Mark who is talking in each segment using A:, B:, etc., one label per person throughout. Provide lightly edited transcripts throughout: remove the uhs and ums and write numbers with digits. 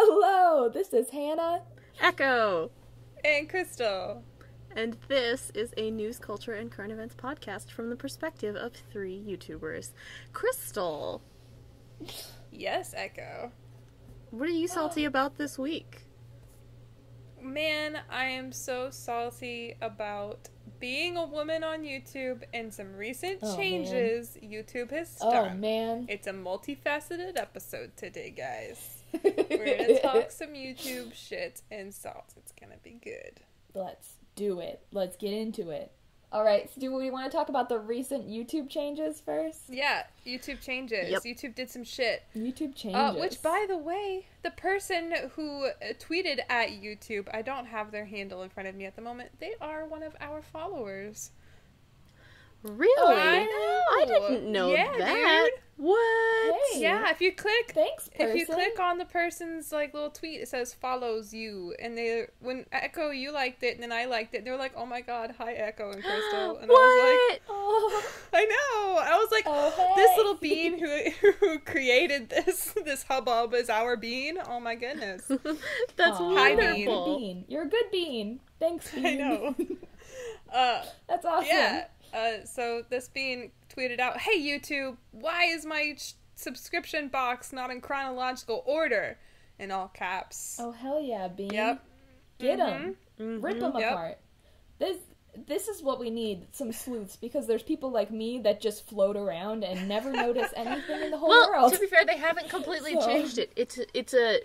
A: Hello, this is Hannah.
B: Echo.
C: And Crystal.
B: And this is a news, culture, and current events podcast from the perspective of 3 YouTubers. Crystal.
C: Yes, Echo.
B: What are you salty about this week?
C: Man, I am so salty about being a woman on YouTube and some recent changes YouTube has done.
A: Oh, man.
C: It's a multifaceted episode today, guys. We're gonna talk some YouTube shit and salt. It's gonna be good.
A: Let's do it. Let's get into it. Alright, so do we want to talk about the recent YouTube changes first?
C: Yeah, YouTube changes.
B: Yep.
C: YouTube did some shit.
A: YouTube changes.
C: Which, by the way, the person who tweeted at YouTube, I don't have their handle in front of me at the moment, they are one of our followers.
B: Really?
C: I
B: didn't know that.
C: Dude.
B: What?
A: Hey.
C: Yeah, if you click
A: Thanks, person.
C: if you click on the person's like little tweet, it says follows you, and when Echo, you liked it and then I liked it, they were like, oh my god, hi Echo and Crystal, and
B: What?
C: I was like,
A: Oh,
C: I know, I was like,
A: oh, hey.
C: this little bean who created this hubbub is our bean. Oh my goodness.
B: That's
A: Aw,
C: Hi,
A: You're a
B: wonderful.
A: good bean. You're a good bean. Thanks, bean.
C: I know.
A: That's awesome.
C: Yeah. So this being tweeted out, hey YouTube, why is my subscription box not in chronological order? In all caps.
A: Oh, hell yeah, bean.
C: Yep.
A: Get them. Rip them
C: Yep.
A: apart. This is what we need, some sleuths, because there's people like me that just float around and never notice anything in the whole
B: Well,
A: world.
B: to be fair, they haven't completely
A: So-
B: changed it. It's a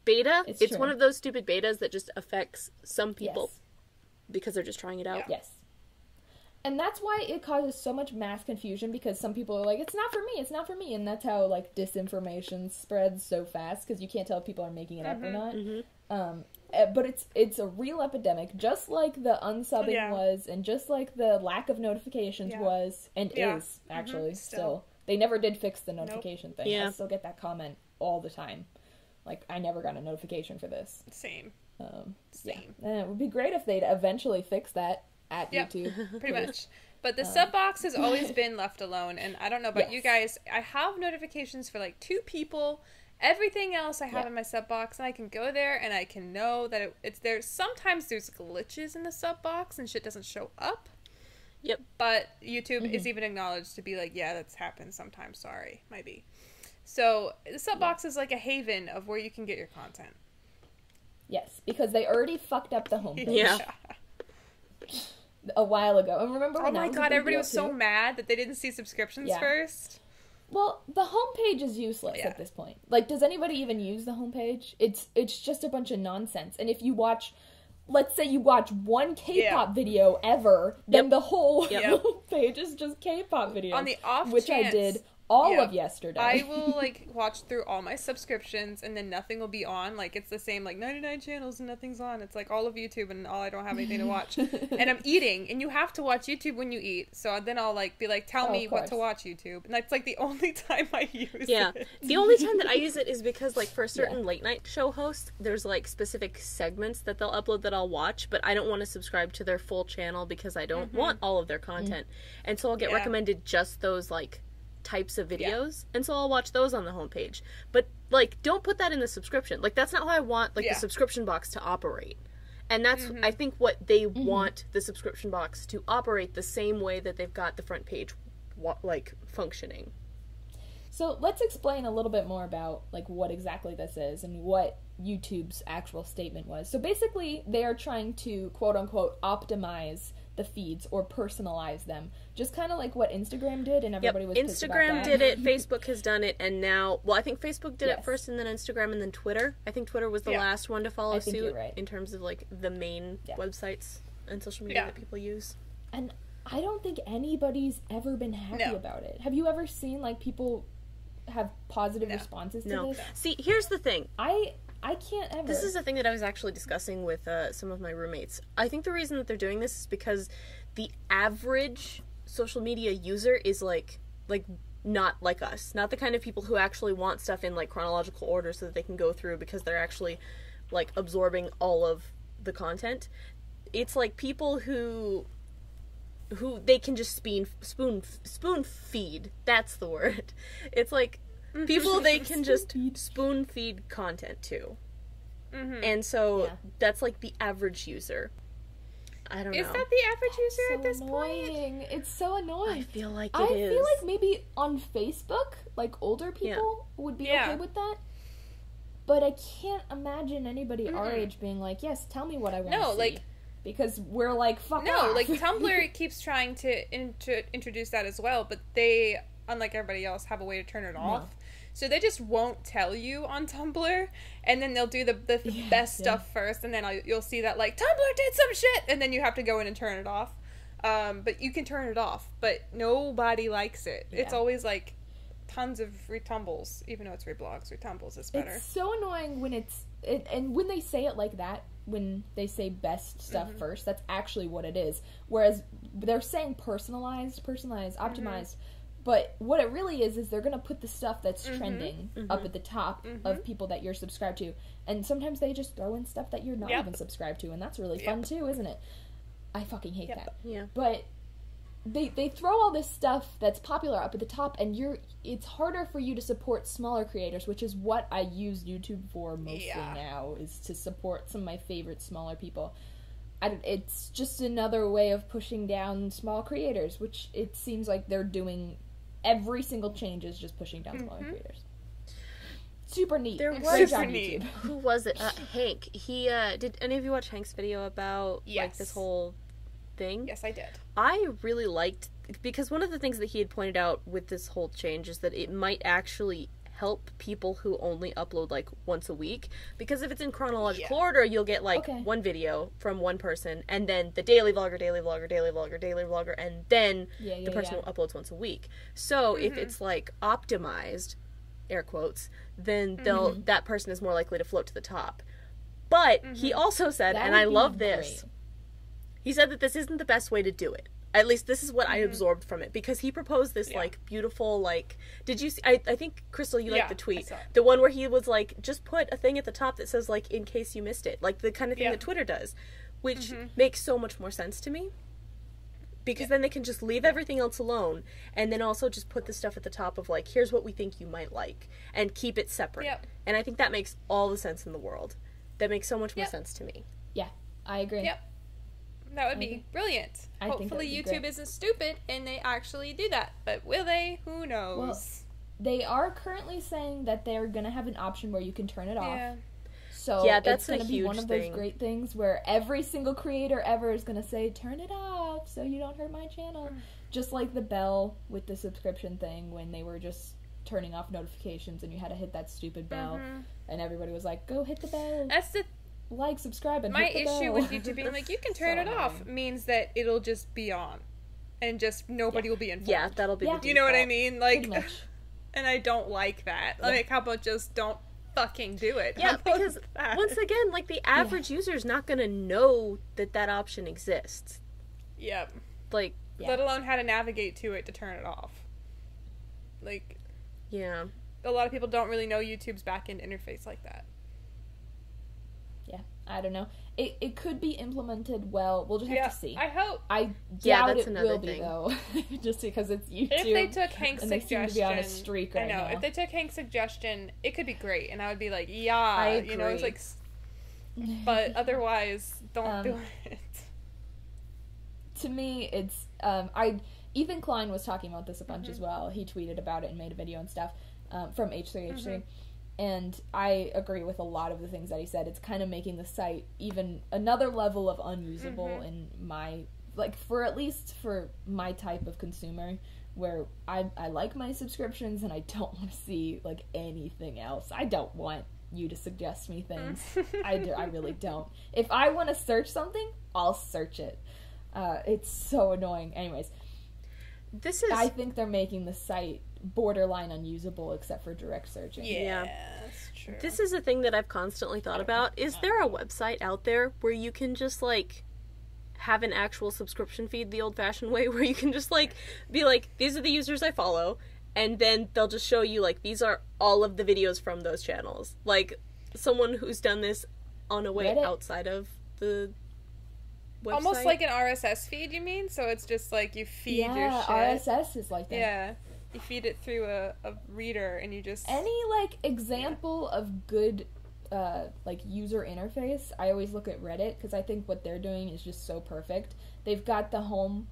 B: beta.
A: It's
B: It's
A: true.
B: one of those stupid betas that just affects some people
A: Yes.
B: because they're just trying it out.
A: Yes. And that's why it causes so much mass confusion, because some people are like, it's not for me, it's not for me. And that's how, like, disinformation spreads so fast, because you can't tell if people are making it up or not. But it's a real epidemic, just like the unsubbing was, and just like the lack of notifications was, and is, actually, still. They never did fix the notification thing.
B: Yeah.
A: I still get that comment all the time. Like, I never got a notification for this.
C: Same.
A: Same. Yeah. And it would be great if they'd eventually fix that at YouTube.
C: Pretty much. But the sub box has always been left alone, and I don't know about you guys, I have notifications for like 2 people. Everything else I have in my sub box, and I can go there and I can know that it's there. Sometimes there's glitches in the sub box and shit doesn't show up.
B: Yep.
C: But YouTube is even acknowledged to be like, yeah, that's happened sometimes. Sorry, might be. So the sub box is like a haven of where you can get your content.
A: Yes, because they already fucked up the homepage.
B: Yeah.
A: A while ago. And remember when
C: Oh my
A: that was a
C: god,
A: big
C: everybody
A: deal,
C: was so
A: too?
C: mad that they didn't see subscriptions first.
A: Well, the homepage is useless at this point. Like, does anybody even use the homepage? It's just a bunch of nonsense. And if you watch, let's say you watch one K-pop video ever, then the whole page is just K-pop videos.
C: On the off
A: which
C: chance,
A: I did all of yesterday.
C: I will, like, watch through all my subscriptions, and then nothing will be on. Like, it's the same, like, 99 channels and nothing's on. It's, like, all of YouTube, and I don't have anything to watch. And I'm eating, and you have to watch YouTube when you eat. So then I'll, like, be like, tell me what to watch, YouTube. And that's, like, the only time I use it.
B: The only time that I use it is because, like, for certain late night show hosts, there's, like, specific segments that they'll upload that I'll watch, but I don't want to subscribe to their full channel because I don't want all of their content. And so I'll get recommended just those, like, types of videos, and so I'll watch those on the homepage. But, like, don't put that in the subscription. Like, that's not how I want, like, the subscription box to operate. And that's, I think, what they want the subscription box to operate, the same way that they've got the front page, like, functioning.
A: So let's explain a little bit more about, like, what exactly this is and what YouTube's actual statement was. So basically, they are trying to, quote-unquote, optimize the feeds or personalize them. Just kind of like what Instagram did, and everybody was pissed about
B: Instagram
A: that.
B: did it, Facebook has done it, and now, well, I think Facebook did it first, and then Instagram, and then Twitter. I think Twitter was the last one to follow suit in terms of, like, the main websites and social media that people use.
A: And I don't think anybody's ever been happy about it. Have you ever seen, like, people have positive responses to this?
B: See, here's the thing.
A: I can't ever.
B: This is the thing that I was actually discussing with some of my roommates. I think the reason that they're doing this is because the average social media user is like not like us. Not the kind of people who actually want stuff in, like, chronological order so that they can go through because they're actually, like, absorbing all of the content. It's like people who they can just spoon feed. That's the word. It's like people they can just spoon feed content to. And so that's like the average user. I don't know.
C: Is that the average user at this
A: annoying.
C: point?
A: It's so annoying.
B: I feel like
A: I feel like maybe on Facebook, like older people would be okay with that. But I can't imagine anybody our age being like, yes, tell me what I want to see. Like, because we're like, fuck off.
C: Like, Tumblr keeps trying to introduce that as well, but they, unlike everybody else, have a way to turn it off. So they just won't tell you on Tumblr, and then they'll do the best stuff first, and then you'll see that, like, Tumblr did some shit, and then you have to go in and turn it off. But you can turn it off, but nobody likes it. Yeah. It's always, like, tons of retumbles, even though it's reblogs. Retumbles is better.
A: It's so annoying when and when they say it like that, when they say best stuff first, that's actually what it is. Whereas they're saying personalized, optimized, but what it really is they're going to put the stuff that's trending up at the top of people that you're subscribed to. And sometimes they just throw in stuff that you're not even subscribed to, and that's really fun too, isn't it? I fucking hate that. Yeah. But they throw all this stuff that's popular up at the top, and it's harder for you to support smaller creators, which is what I use YouTube for mostly now, is to support some of my favorite smaller people. It's just another way of pushing down small creators, which it seems like they're doing. Every single change is just pushing down smaller creators. Super neat.
B: There was super neat. Who was it? Hank. He did any of you watch Hank's video about like this whole thing?
C: Yes, I did.
B: I really liked, because one of the things that he had pointed out with this whole change is that it might actually help people who only upload like once a week, because if it's in chronological order, you'll get like one video from one person, and then the daily vlogger, and then the person who uploads once a week. So if it's like optimized, air quotes, then that person is more likely to float to the top. But he also said, and I love this, he said that this isn't the best way to do it. At least this is what I absorbed from it, because he proposed this, like, beautiful, like, did you see, I think, Crystal, you liked the tweet, the one where he was like, just put a thing at the top that says, like, in case you missed it, like, the kind of thing that Twitter does, which makes so much more sense to me, because then they can just leave everything else alone, and then also just put the stuff at the top of, like, here's what we think you might like, and keep it separate, and I think that makes all the sense in the world. That makes so much more sense to me.
A: Yeah, I agree.
C: That would be brilliant. Hopefully YouTube isn't stupid and they actually do that. But will they? Who knows?
A: Well, they are currently saying that they're going to have an option where you can turn it off. So
B: that's
A: going to be one of those great things where every single creator ever is going to say, turn it off so you don't hurt my channel. Just like the bell with the subscription thing, when they were just turning off notifications and you had to hit that stupid bell. And everybody was like, go hit the bell.
C: That's the
A: subscribe, and
C: my
A: hit the bell.
C: issue with YouTube being like, you can turn it off, means that it'll just be on, and just nobody will be informed.
B: Yeah, that'll be the default.
C: You know what I mean? Like, and I don't like that. Like, how about just don't fucking do it?
B: Yeah, because once again, like, the average user's not gonna know that option exists.
C: Yep.
B: Like,
C: let alone how to navigate to it to turn it off. Like, a lot of people don't really know YouTube's back-end interface like that.
A: I don't know. It could be implemented well. We'll just have to see.
C: I hope.
A: I doubt it will be, though. Just because it's YouTube.
C: If they took Hank's suggestion...
A: they seem to be on a streak right now.
C: If they took Hank's suggestion, it could be great. And I would be like, I agree. You know, it's like... But otherwise, don't do it.
A: To me, it's... Ethan Klein was talking about this a bunch as well. He tweeted about it and made a video and stuff from H3H3. And I agree with a lot of the things that he said. It's kind of making the site even another level of unusable in my, like, at least for my type of consumer, where I like my subscriptions and I don't want to see, like, anything else. I don't want you to suggest me things. I really don't. If I want to search something, I'll search it. It's so annoying. Anyways, I think they're making the site borderline unusable except for direct searching.
C: Yeah, that's true.
B: This is a thing that I've constantly thought about. Is there a website out there where you can just, like, have an actual subscription feed the old-fashioned way, where you can just, like, be like, these are the users I follow, and then they'll just show you, like, these are all of the videos from those channels. Like, someone who's done this on a way
A: Reddit?
B: Outside of the website.
C: Almost like an RSS feed, you mean? So it's just, like, you feed your shit.
A: Yeah, RSS is like that.
C: Yeah. You feed it through a reader, and you just...
A: Any, like, example of good like user interface, I always look at Reddit because I think what they're doing is just so perfect. They've got the home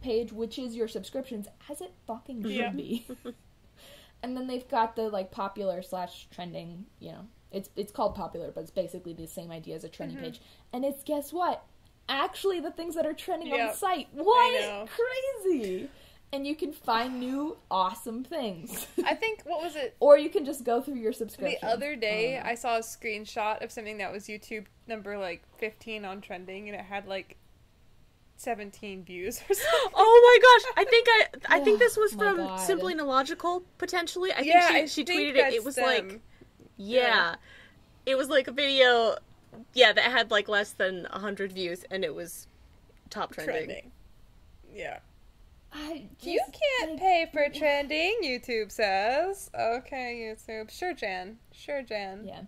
A: page, which is your subscriptions, as it fucking should be. And then they've got the like popular / trending, you know, it's called popular, but it's basically the same idea as a trending page. And it's, guess what? Actually the things that are trending on the site. What? Crazy. And you can find new awesome things.
C: I think, what was it?
A: Or you can just go through your subscription.
C: The other day, I saw a screenshot of something that was YouTube number, like, 15 on trending, and it had, like, 17 views or something.
B: Oh my gosh! I think this was from Simply Illogical, potentially. I think she tweeted it. It was them. Like, it was like a video, that had like less than 100 views, and it was top trending.
C: Yeah. You can't pay for trending, YouTube says. Okay, YouTube. Sure, Jan.
A: Yeah.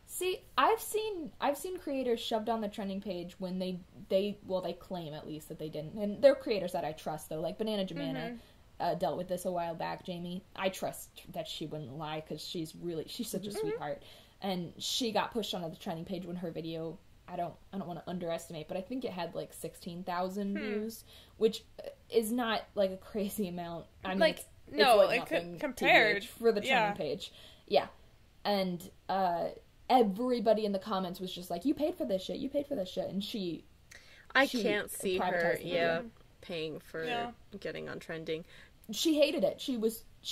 A: See, I've seen creators shoved on the trending page when they claim at least that they didn't. And they're creators that I trust, though. Like Banana Jamana dealt with this a while back, Jamie. I trust that she wouldn't lie because she's such a sweetheart. And she got pushed onto the trending page when her video, I don't want to underestimate, but I think it had like 16,000 views, which is not like a crazy amount. I mean,
C: like, compared
A: for the trending page. Yeah. And everybody in the comments was just like, you paid for this shit, and she
B: can't see her paying for getting on trending.
A: She hated it. She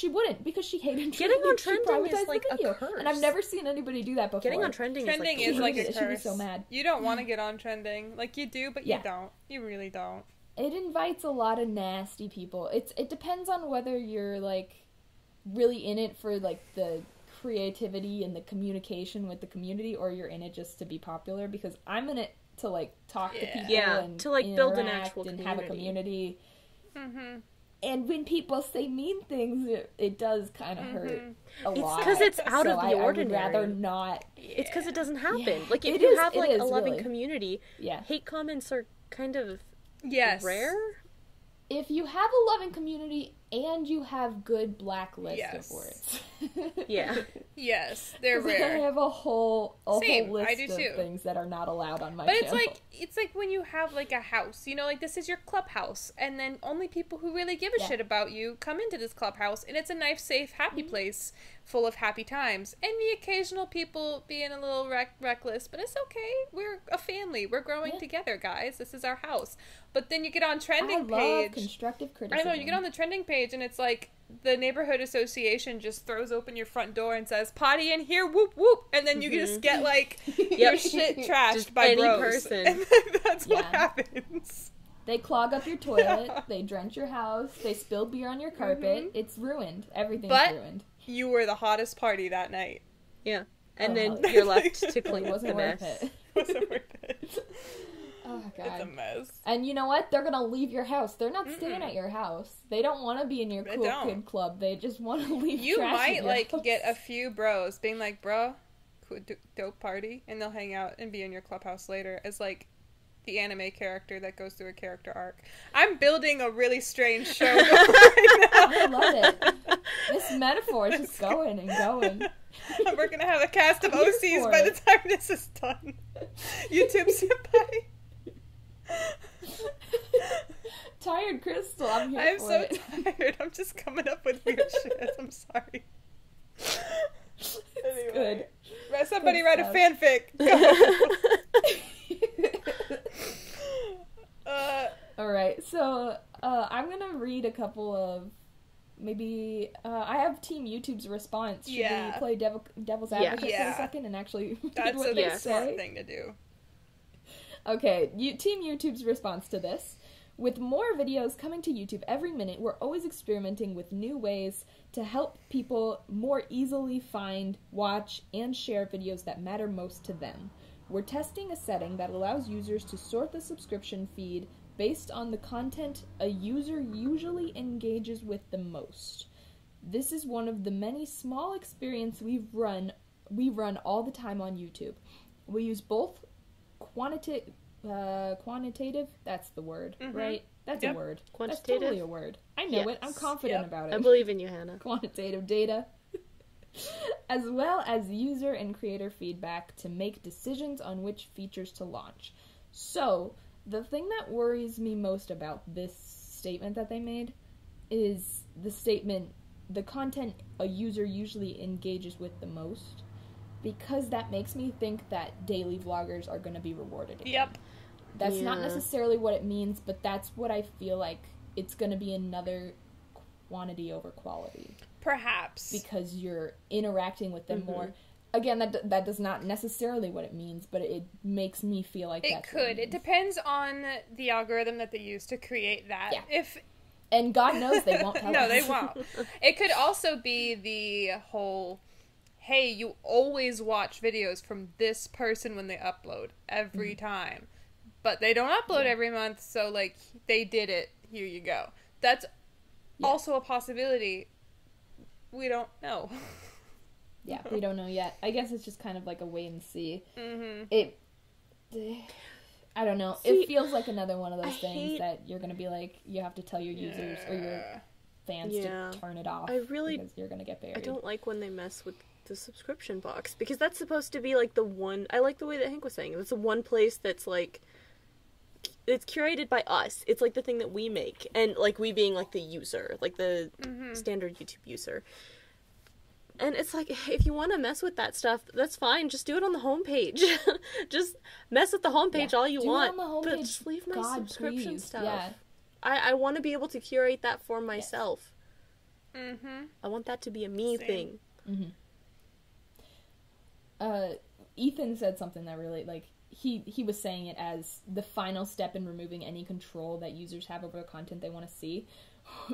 A: wouldn't, because she hated
B: getting on trending is like a curse.
A: And I've never seen anybody do that before.
B: Getting on trending is
C: like a curse.
A: She was so mad.
C: You don't want to get on trending. Like, you do, but you don't. You really don't.
A: It invites a lot of nasty people. It depends on whether you're like really in it for like the creativity and the communication with the community, or you're in it just to be popular, because I'm in it to like talk to people and
B: to like build an actual
A: and
B: community.
A: have a community. And when people say mean things, it does kind of hurt a lot.
B: It's because it's out of the ordinary.
A: I would rather not.
B: It's because it doesn't happen. Like, if you have like a loving community,
A: Yeah.
B: hate comments are kind of
C: Yes.
B: rare.
A: If you have a loving community and you have good blacklist
C: Yes.
A: of words.
B: Yeah.
C: Yes, they're
A: 'Cause
C: rare.
A: I have a whole
C: Same,
A: list
C: I do
A: of
C: too.
A: things that are not allowed on my
C: But
A: channel.
C: it's like when you have like a house, you know, like this is your clubhouse, and then only people who really give a shit about you come into this clubhouse, and it's a nice, safe, happy place full of happy times, and the occasional people being a little reckless, but it's okay. We're a family. We're growing together, guys. This is our house. But then you get on trending
A: I love
C: page.
A: constructive criticism.
C: I know, you get on the trending page, and it's like the neighborhood association just throws open your front door and says, "Potty in here, whoop whoop," and then you just get like your shit trashed
B: Just
C: by
B: any
C: bros.
B: person.
C: And then that's what happens.
A: They clog up your toilet, they drench your house, they spill beer on your carpet. It's ruined. Everything's ruined.
C: You were the hottest party that night.
B: Yeah. And then you're left to clean up the mess.
A: It
C: Wasn't worth it.
A: Oh, God.
C: It's a mess.
A: And you know what? They're gonna leave your house. They're not staying at your house. They don't want to be in your cool kid club. They just want to leave.
C: You
A: trash
C: might
A: in your house.
C: get a few bros being like, "Bro, dope party," and they'll hang out and be in your clubhouse later as like the anime character that goes through a character arc. I'm building a really strange show right now.
A: I love it. This metaphor is just going and going.
C: We're gonna have a cast of OCs by the time this is done. YouTube senpai.
A: Tired Crystal, I'm here
C: I'm
A: for
C: so
A: it.
C: tired. I'm just coming up with weird shit. I'm sorry. Anyway, somebody write a fanfic.
A: Alright, so I'm gonna read a couple of maybe I have Team YouTube's response. Should we play devil's advocate for a second and actually read what they say?
C: Smart thing to do.
A: Okay, Team YouTube's response to this. With more videos coming to YouTube every minute, we're always experimenting with new ways to help people more easily find, watch, and share videos that matter most to them. We're testing a setting that allows users to sort the subscription feed based on the content a user usually engages with the most. This is one of the many small experiments we run all the time on YouTube. We use both quantitative, that's the word, right? That's a word.
B: Quantitative?
A: That's totally a word. I know it. I'm confident about it.
B: I believe in you, Hannah.
A: Quantitative data. as well as user and creator feedback to make decisions on which features to launch. So, the thing that worries me most about this statement that they made is the statement, the content a user usually engages with the most, because that makes me think that daily vloggers are going to be rewarded again.
C: Yep.
A: That's not necessarily what it means, but that's what I feel like. It's going to be another quantity over quality.
C: Perhaps.
A: Because you're interacting with them more. Again, that does not necessarily what it means, but it makes me feel like
C: it could. It depends on the algorithm that they use to create that.
A: Yeah. And God knows they won't tell us.
C: No, they won't. It could also be the whole, hey, you always watch videos from this person when they upload every time. But they don't upload every month, so, like, they did it. Here you go. That's also a possibility. We don't know.
A: Yeah, we don't know yet. I guess it's just kind of like a wait and see. I don't know. See, it feels like another one of those things that you're going to be like, you have to tell your users or your fans to turn it off. Because you're going to get buried.
B: I don't like when they mess with the subscription box, because that's supposed to be like the one, I like the way that Hank was saying, it's the one place that's like, it's curated by us. It's like the thing that we make, and like we being like the user, like the standard YouTube user. And it's like, if you want to mess with that stuff, that's fine. Just do it on the homepage. Just mess with the homepage all you want. But just leave my subscription stuff. Yeah. I want to be able to curate that for myself. I want that to be a me thing.
A: Ethan said something that really, like, he was saying it as the final step in removing any control that users have over the content they want to see.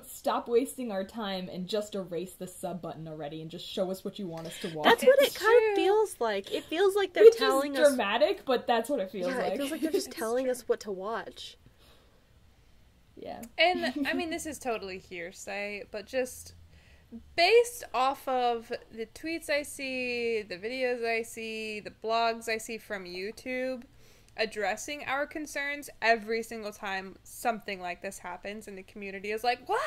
A: Stop wasting our time and just erase the sub button already and just show us what you want us to watch.
B: That's what it kind of feels like. It feels like they're telling us...
A: Which is dramatic, but that's what it feels like.
B: Yeah, it feels like they're just telling us what to watch.
A: Yeah.
C: And, I mean, this is totally hearsay, but just based off of the tweets I see, the videos I see, the blogs I see from YouTube, addressing our concerns every single time something like this happens and the community is like, wah!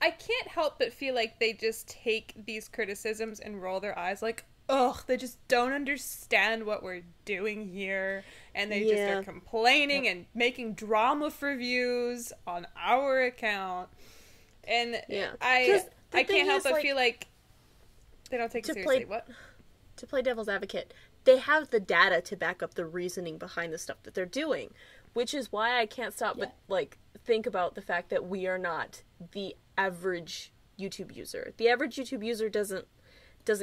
C: I can't help but feel like they just take these criticisms and roll their eyes like, ugh, they just don't understand what we're doing here, and they just are complaining and making drama reviews on our account, and I can't help but feel like they don't take it seriously.
B: To play devil's advocate, they have the data to back up the reasoning behind the stuff that they're doing, which is why I can't stop but, like, think about the fact that we are not the average YouTube user. The average YouTube user doesn't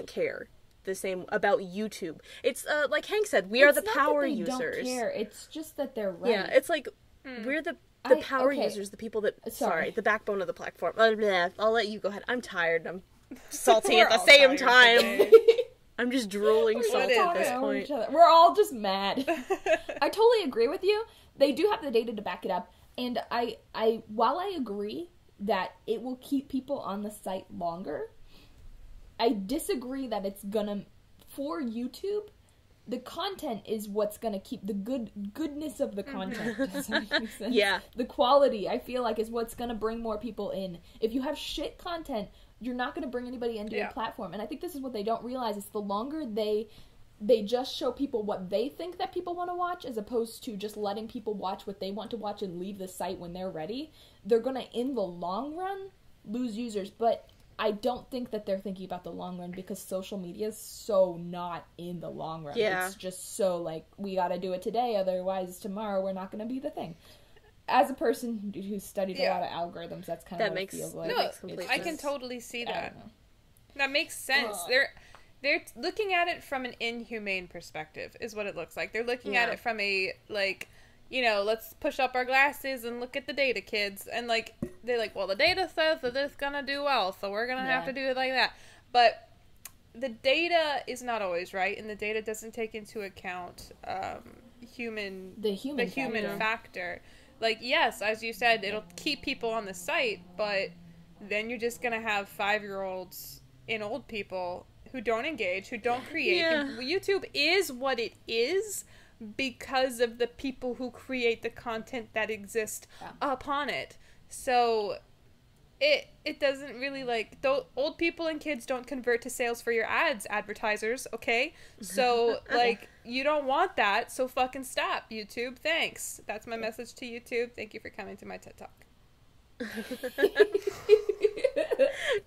B: care the same about YouTube. It's, like Hank said, we are the power users.
A: Don't care. It's just that they're right.
B: Yeah, it's like, we're the power users, the people that, the backbone of the platform. I'll let you go ahead. I'm tired. I'm salty at the same time. I'm just drooling salt at this point.
A: We're all just mad. I totally agree with you. They do have the data to back it up. And while I agree that it will keep people on the site longer, I disagree that it's gonna, for YouTube, the content is what's gonna keep the goodness of the content. Does that make sense?
B: Yeah.
A: The quality, I feel like, is what's gonna bring more people in. If you have shit content, you're not going to bring anybody into your platform. And I think this is what they don't realize, is the longer they just show people what they think that people want to watch, as opposed to just letting people watch what they want to watch and leave the site when they're ready, they're going to, in the long run, lose users. But I don't think that they're thinking about the long run, because social media is so not in the long run.
B: Yeah.
A: It's just so, like, we got to do it today, otherwise tomorrow we're not going to be the thing. As a person who studied a lot of algorithms, that's kind of what it feels like.
C: No, I can totally see that. That makes sense. They're looking at it from an inhumane perspective, is what it looks like. They're looking at it from a, like, you know, let's push up our glasses and look at the data, kids. And, like, they're like, well, the data says that it's gonna do well, so we're gonna have to do it like that. But the data is not always right, and the data doesn't take into account the human factor. Like, yes, as you said, it'll keep people on the site, but then you're just gonna have 5-year-olds and old people who don't engage, who don't create. And YouTube is what it is because of the people who create the content that exists upon it. So it doesn't really, like, though old people and kids don't convert to sales for your ads, advertisers, okay? So, like, you don't want that, so fucking stop, YouTube. Thanks. That's my message to YouTube. Thank you for coming to my TED Talk.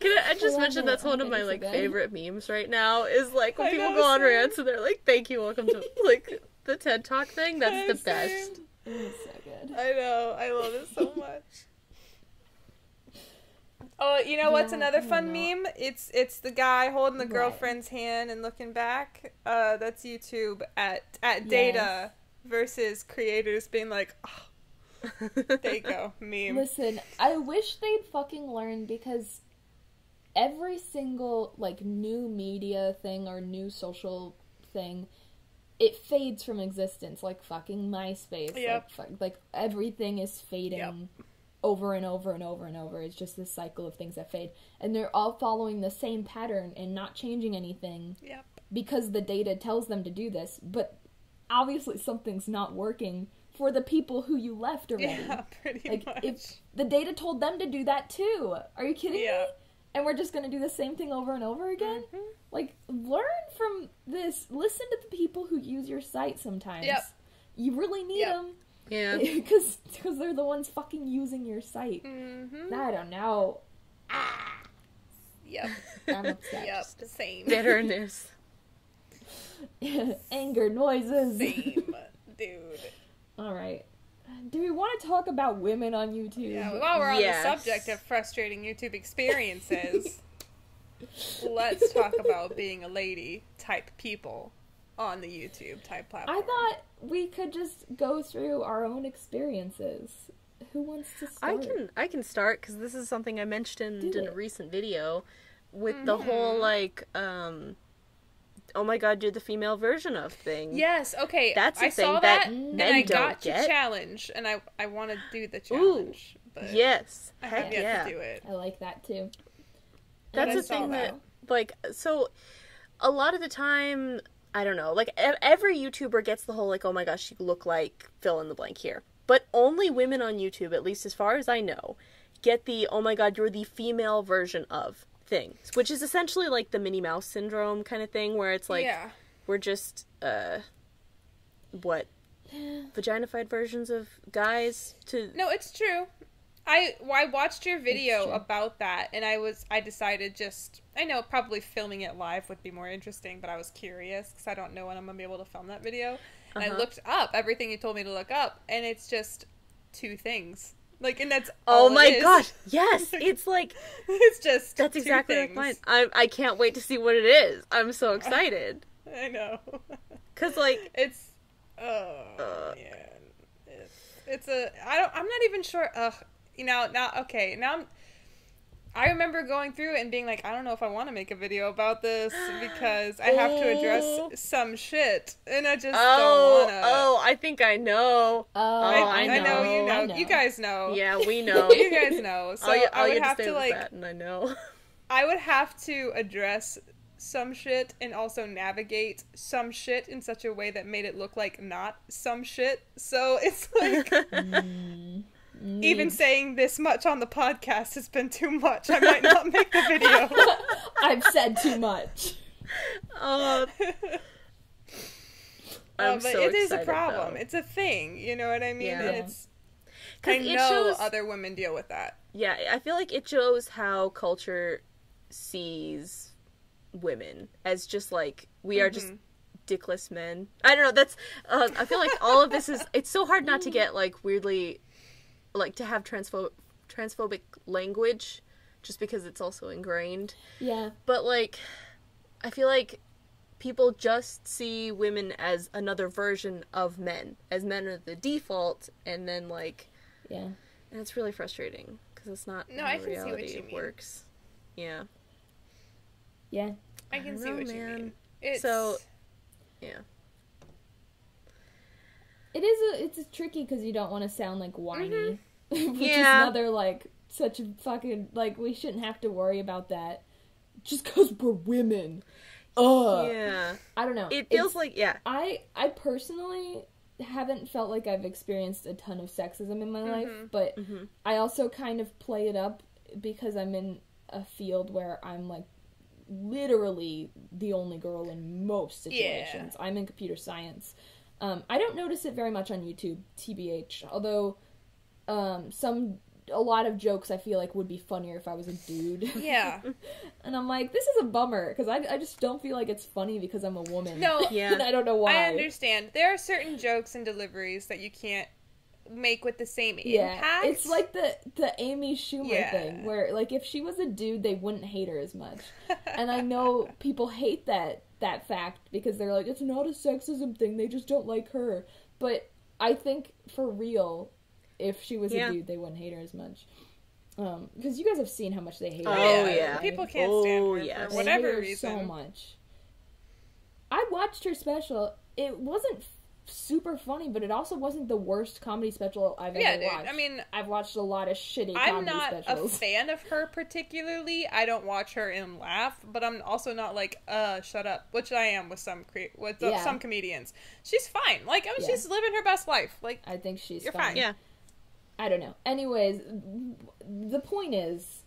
B: Can I just mention that's one of my, like, favorite memes right now, is, like, when people go on rants and they're like, thank you, welcome to, like, the TED Talk thing. That's the best.
A: It's so good.
C: I know. I love it so much. Oh, you know what's another fun meme? It's the guy holding the girlfriend's hand and looking back. That's YouTube at data versus creators being like, oh, there you go, meme.
A: Listen, I wish they'd fucking learn, because every single, like, new media thing or new social thing, it fades from existence, like fucking MySpace.
C: Yep.
A: Like everything is fading over and over and over and over. It's just this cycle of things that fade. And they're all following the same pattern and not changing anything.
C: Yep.
A: Because the data tells them to do this. But obviously something's not working for the people who you left already.
C: Yeah, pretty much.
A: If the data told them to do that too. Are you kidding me? And we're just gonna do the same thing over and over again?
C: Mm-hmm.
A: Like, learn from this. Listen to the people who use your site sometimes.
C: Yep.
A: You really need them.
B: Yeah.
A: Because they're the ones fucking using your site.
C: Mm-hmm.
A: I don't know.
C: Yep.
A: I'm upset.
C: Yep. Same.
B: Bitterness.
A: Anger noises.
C: Same. Dude.
A: Alright. Do we want to talk about women on YouTube?
C: Yeah, while we're on the subject of frustrating YouTube experiences, let's talk about being a lady type people on the YouTube type platform.
A: I thought we could just go through our own experiences. Who wants to start?
B: I can start, because this is something I mentioned in a recent video with the whole, like, oh my god, you're the female version of thing.
C: Yes, okay.
B: That's
C: I
B: thing
C: saw
B: that
C: that,
B: men
C: and I
B: don't
C: got
B: get.
C: to challenge, and I want to do the challenge. But
B: Yes.
C: I have
B: Heck
C: yet
B: yeah.
C: to do it.
A: I like that too.
B: That's
C: I
B: a
C: saw
B: thing
C: that.
B: like, so, a lot of the time, I don't know, like, every YouTuber gets the whole, like, oh my gosh, you look like fill in the blank here. But only women on YouTube, at least as far as I know, get the, oh my god, you're the female version of things. Which is essentially like the Minnie Mouse syndrome kind of thing, where it's like, we're just, vaginified versions of guys to...
C: No, it's true. I watched your video about that, and I decided just, I know probably filming it live would be more interesting, but I was curious, because I don't know when I'm going to be able to film that video. And I looked up everything you told me to look up, and it's just two things. Like, and that's all
B: Oh my
C: it is.
B: gosh, yes! It's like...
C: It's just
B: That's
C: two
B: exactly
C: things.
B: like mine. I can't wait to see what it is. I'm so excited.
C: I know.
B: Because, like...
C: It's... Oh, man. It's a... I'm not even sure... You know, now I remember going through it and being like, I don't know if I want to make a video about this because I have to address some shit, and I just don't want to.
B: Oh, I think I know.
A: I
C: know you know.
A: I know.
C: You guys know.
B: Yeah, we know.
C: You guys know. So I would have to, like...
B: That, and I know.
C: I would have to address some shit and also navigate some shit in such a way that made it look like not some shit. So it's like... Even saying this much on the podcast has been too much. I might not make the video.
A: I've said too much.
B: I'm
C: but
B: so
C: it is a
B: excited,
C: problem.
B: though.
C: It's a thing. You know what I mean?
B: Yeah.
C: And it's...
B: 'Cause
C: I
B: it
C: know
B: shows-
C: other women deal with that.
B: Yeah, I feel like it shows how culture sees women as just like, we are just dickless men. I don't know, that's... I feel like all of this is... It's so hard not to get, like, weirdly... Like, to have transphobic language, just because it's also ingrained.
A: Yeah.
B: But, like, I feel like people just see women as another version of men. As men are the default, and then, like...
A: Yeah.
B: And it's really frustrating, because it's not
C: No,
B: how
C: I can see what
B: reality
C: you mean.
B: works. Yeah.
A: Yeah.
C: I can
B: don't
C: see
B: know,
C: what you
B: man.
C: mean. It's...
B: So, yeah.
A: It's tricky because you don't want to sound like whiny. Which is
B: Yeah.
A: another, like, such a fucking, like, we shouldn't have to worry about that. Just because we're women.
B: Yeah.
A: I don't know.
B: It feels like, yeah.
A: I personally haven't felt like I've experienced a ton of sexism in my life, but I also kind of play it up because I'm in a field where I'm, like, literally the only girl in most situations. I'm in computer science. I don't notice it very much on YouTube, TBH, although a lot of jokes I feel like would be funnier if I was a dude.
C: Yeah.
A: And I'm like, this is a bummer, because I just don't feel like it's funny because I'm a woman.
C: No.
B: Yeah.
A: And I don't know why.
C: I understand. There are certain jokes and deliveries that you can't make with the same impact.
A: It's like the Amy Schumer thing, where, like, if she was a dude, they wouldn't hate her as much. And I know people hate that fact, because they're like, it's not a sexism thing, they just don't like her. But I think, for real, if she was a dude, they wouldn't hate her as much. Because you guys have seen how much they hate her.
B: Oh, yeah.
C: People can't stand her for whatever reason.
A: So much. I watched her special. It wasn't super funny, but it also wasn't the worst comedy special I've ever watched.
C: I mean,
A: I've watched a lot of shitty
C: I'm
A: comedy
C: not
A: specials.
C: a fan of her particularly. I don't watch her and laugh, but I'm also not like, shut up, which I am with some comedians. She's fine. Like, I mean, she's living her best life. Like,
A: I think she's
C: fine.
B: Yeah.
A: I don't know. Anyways, the point is,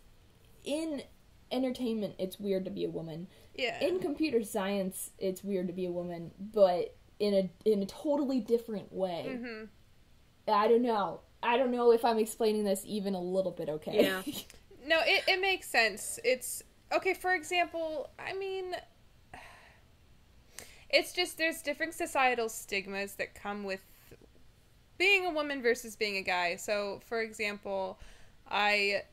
A: in entertainment, it's weird to be a woman.
C: Yeah.
A: In computer science, it's weird to be a woman, but in a totally different way.
C: Mm-hmm.
A: I don't know if I'm explaining this even a little bit okay.
B: Yeah.
C: No, it makes sense. It's okay. For example, I mean, it's just there's different societal stigmas that come with being a woman versus being a guy. So, for example, a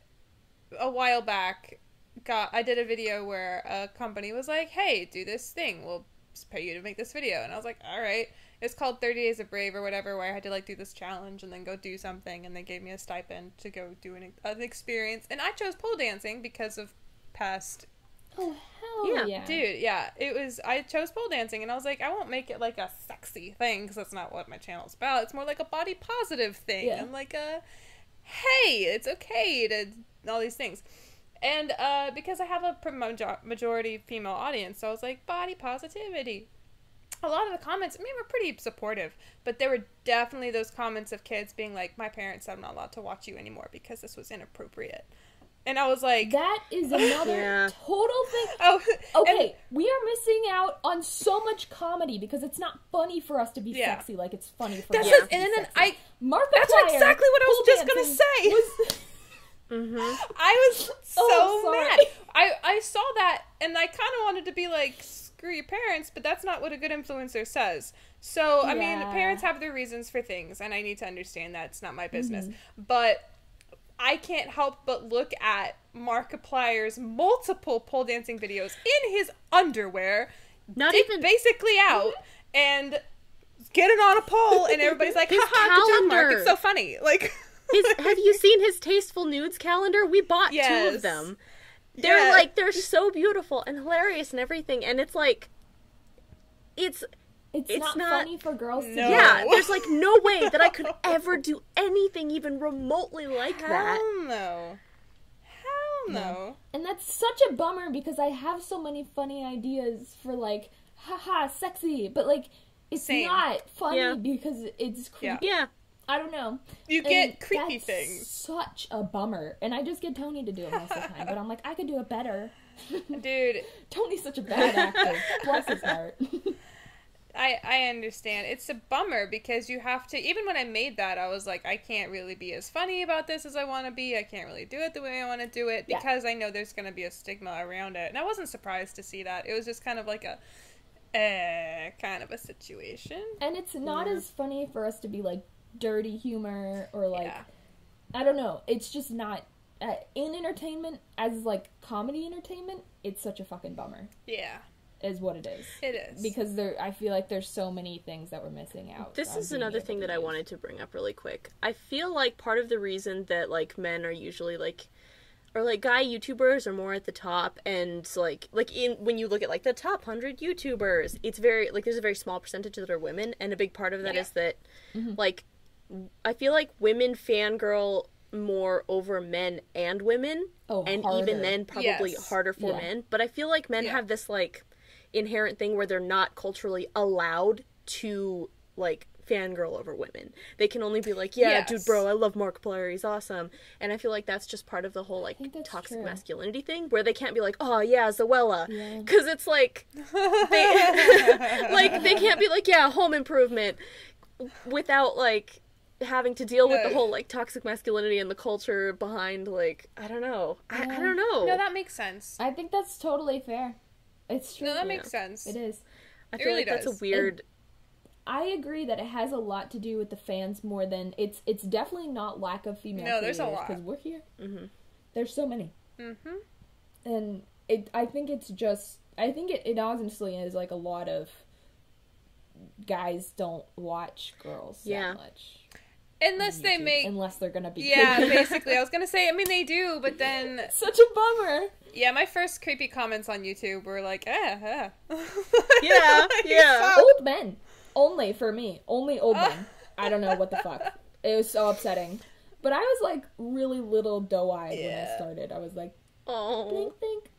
C: while back I did a video where a company was like, "Hey, do this thing. We'll pay you to make this video." And I was like, all right. It's called 30 Days of Brave or whatever, where I had to, like, do this challenge and then go do something, and they gave me a stipend to go do an experience. And I chose pole dancing because of past...
A: Oh, hell yeah.
C: Dude, yeah. I chose pole dancing, and I was like, I won't make it, like, a sexy thing, because that's not what my channel's about. It's more like a body positive thing.
A: Yeah.
C: And, like, hey, it's okay to... all these things. And because I have a majority female audience, so I was like, body positivity. A lot of the comments, I mean, were pretty supportive, but there were definitely those comments of kids being like, my parents said I'm not allowed to watch you anymore because this was inappropriate. And I was like...
A: That is another total thing.
C: Oh,
A: okay, we are missing out on so much comedy because it's not funny for us to be sexy like it's funny for us to be
C: and then
A: sexy.
C: that's exactly what I was just going to say.
B: Mm-hmm.
C: I was so
A: sorry.
C: mad. I saw that, and I kind of wanted to be like, screw your parents, but that's not what a good influencer says. So, I mean, parents have their reasons for things, and I need to understand that. It's not my business. Mm-hmm. But I can't help but look at Markiplier's multiple pole dancing videos in his underwear, basically out, and getting on a pole, and everybody's like, haha, good job, Mark, it's so funny. Like...
B: Have you seen his Tasteful Nudes calendar? We bought 2 of them. They're so beautiful and hilarious and everything, and it's like, it's
A: not funny for girls to do.
B: Yeah, there's like no way that I could ever do anything even remotely like that.
C: Hell no.
A: And that's such a bummer because I have so many funny ideas for, like, haha, sexy, but, like, it's not funny because it's creepy.
B: Yeah.
A: I don't know.
C: You get creepy things.
A: Such a bummer. And I just get Tony to do it most of the time. But I'm like, I could do it better.
C: Dude.
A: Tony's such a bad actor. Bless his heart.
C: I understand. It's a bummer because you have to... Even when I made that, I was like, I can't really be as funny about this as I want to be. I can't really do it the way I want to do it because I know there's going to be a stigma around it. And I wasn't surprised to see that. It was just kind of like a... kind of a situation.
A: And it's not as funny for us to be, like, dirty humor or like I don't know, it's just not in entertainment as like comedy entertainment. It's such a fucking bummer is what it is.
C: It is
B: because
A: I feel like there's so many things that we're missing out.
B: This is another thing that I wanted to bring up really quick. I feel like part of the reason that like men are usually like, or like guy YouTubers are more at the top, and like when you look at like the top 100 YouTubers, it's very like there's a very small percentage that are women, and a big part of that is that like I feel like women fangirl more over men and women, and harder. Even then probably harder for men. But I feel like men have this like inherent thing where they're not culturally allowed to like fangirl over women. They can only be like, yeah, dude, bro, I love Markiplier, he's awesome. And I feel like that's just part of the whole, like, toxic masculinity thing, where they can't be like, oh, yeah, Zoella. Because it's like, they can't be like, yeah, Home Improvement, without, like, having to deal with the whole, like, toxic masculinity and the culture behind, like, I don't know. I don't know.
C: No, that makes sense.
A: I think that's totally fair. It's true.
C: No, that makes sense.
A: It is.
B: I feel like that's a weird...
A: I agree that it has a lot to do with the fans more than... It's definitely not lack of female creators.
C: No, there's a lot.
A: Because we're here. There's so many.
C: Mm-hmm.
A: And I think it's just... I think it honestly is, like, a lot of guys don't watch girls that much.
C: Unless they make...
A: Unless they're gonna be
C: Yeah,
A: creepy.
C: basically. I was gonna say, I mean, they do, but then...
A: Such a bummer.
C: Yeah, my first creepy comments on YouTube were like,
B: Yeah.
A: Old men. Only for me. Only old men. I don't know what the fuck. It was so upsetting. But I was, like, really little doe-eyed when I started. I was like,
B: oh.
A: think.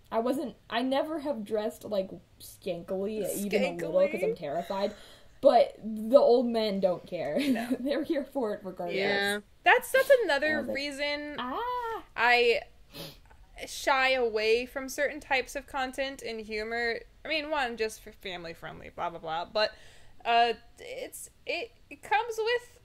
A: I never have dressed, like, skankily, even a little, because I'm terrified. But the old men don't care. No. They're here for it regardless.
B: Yeah.
C: That's another reason I shy away from certain types of content and humor. I mean, one, just for family friendly, blah, blah, blah. But it comes with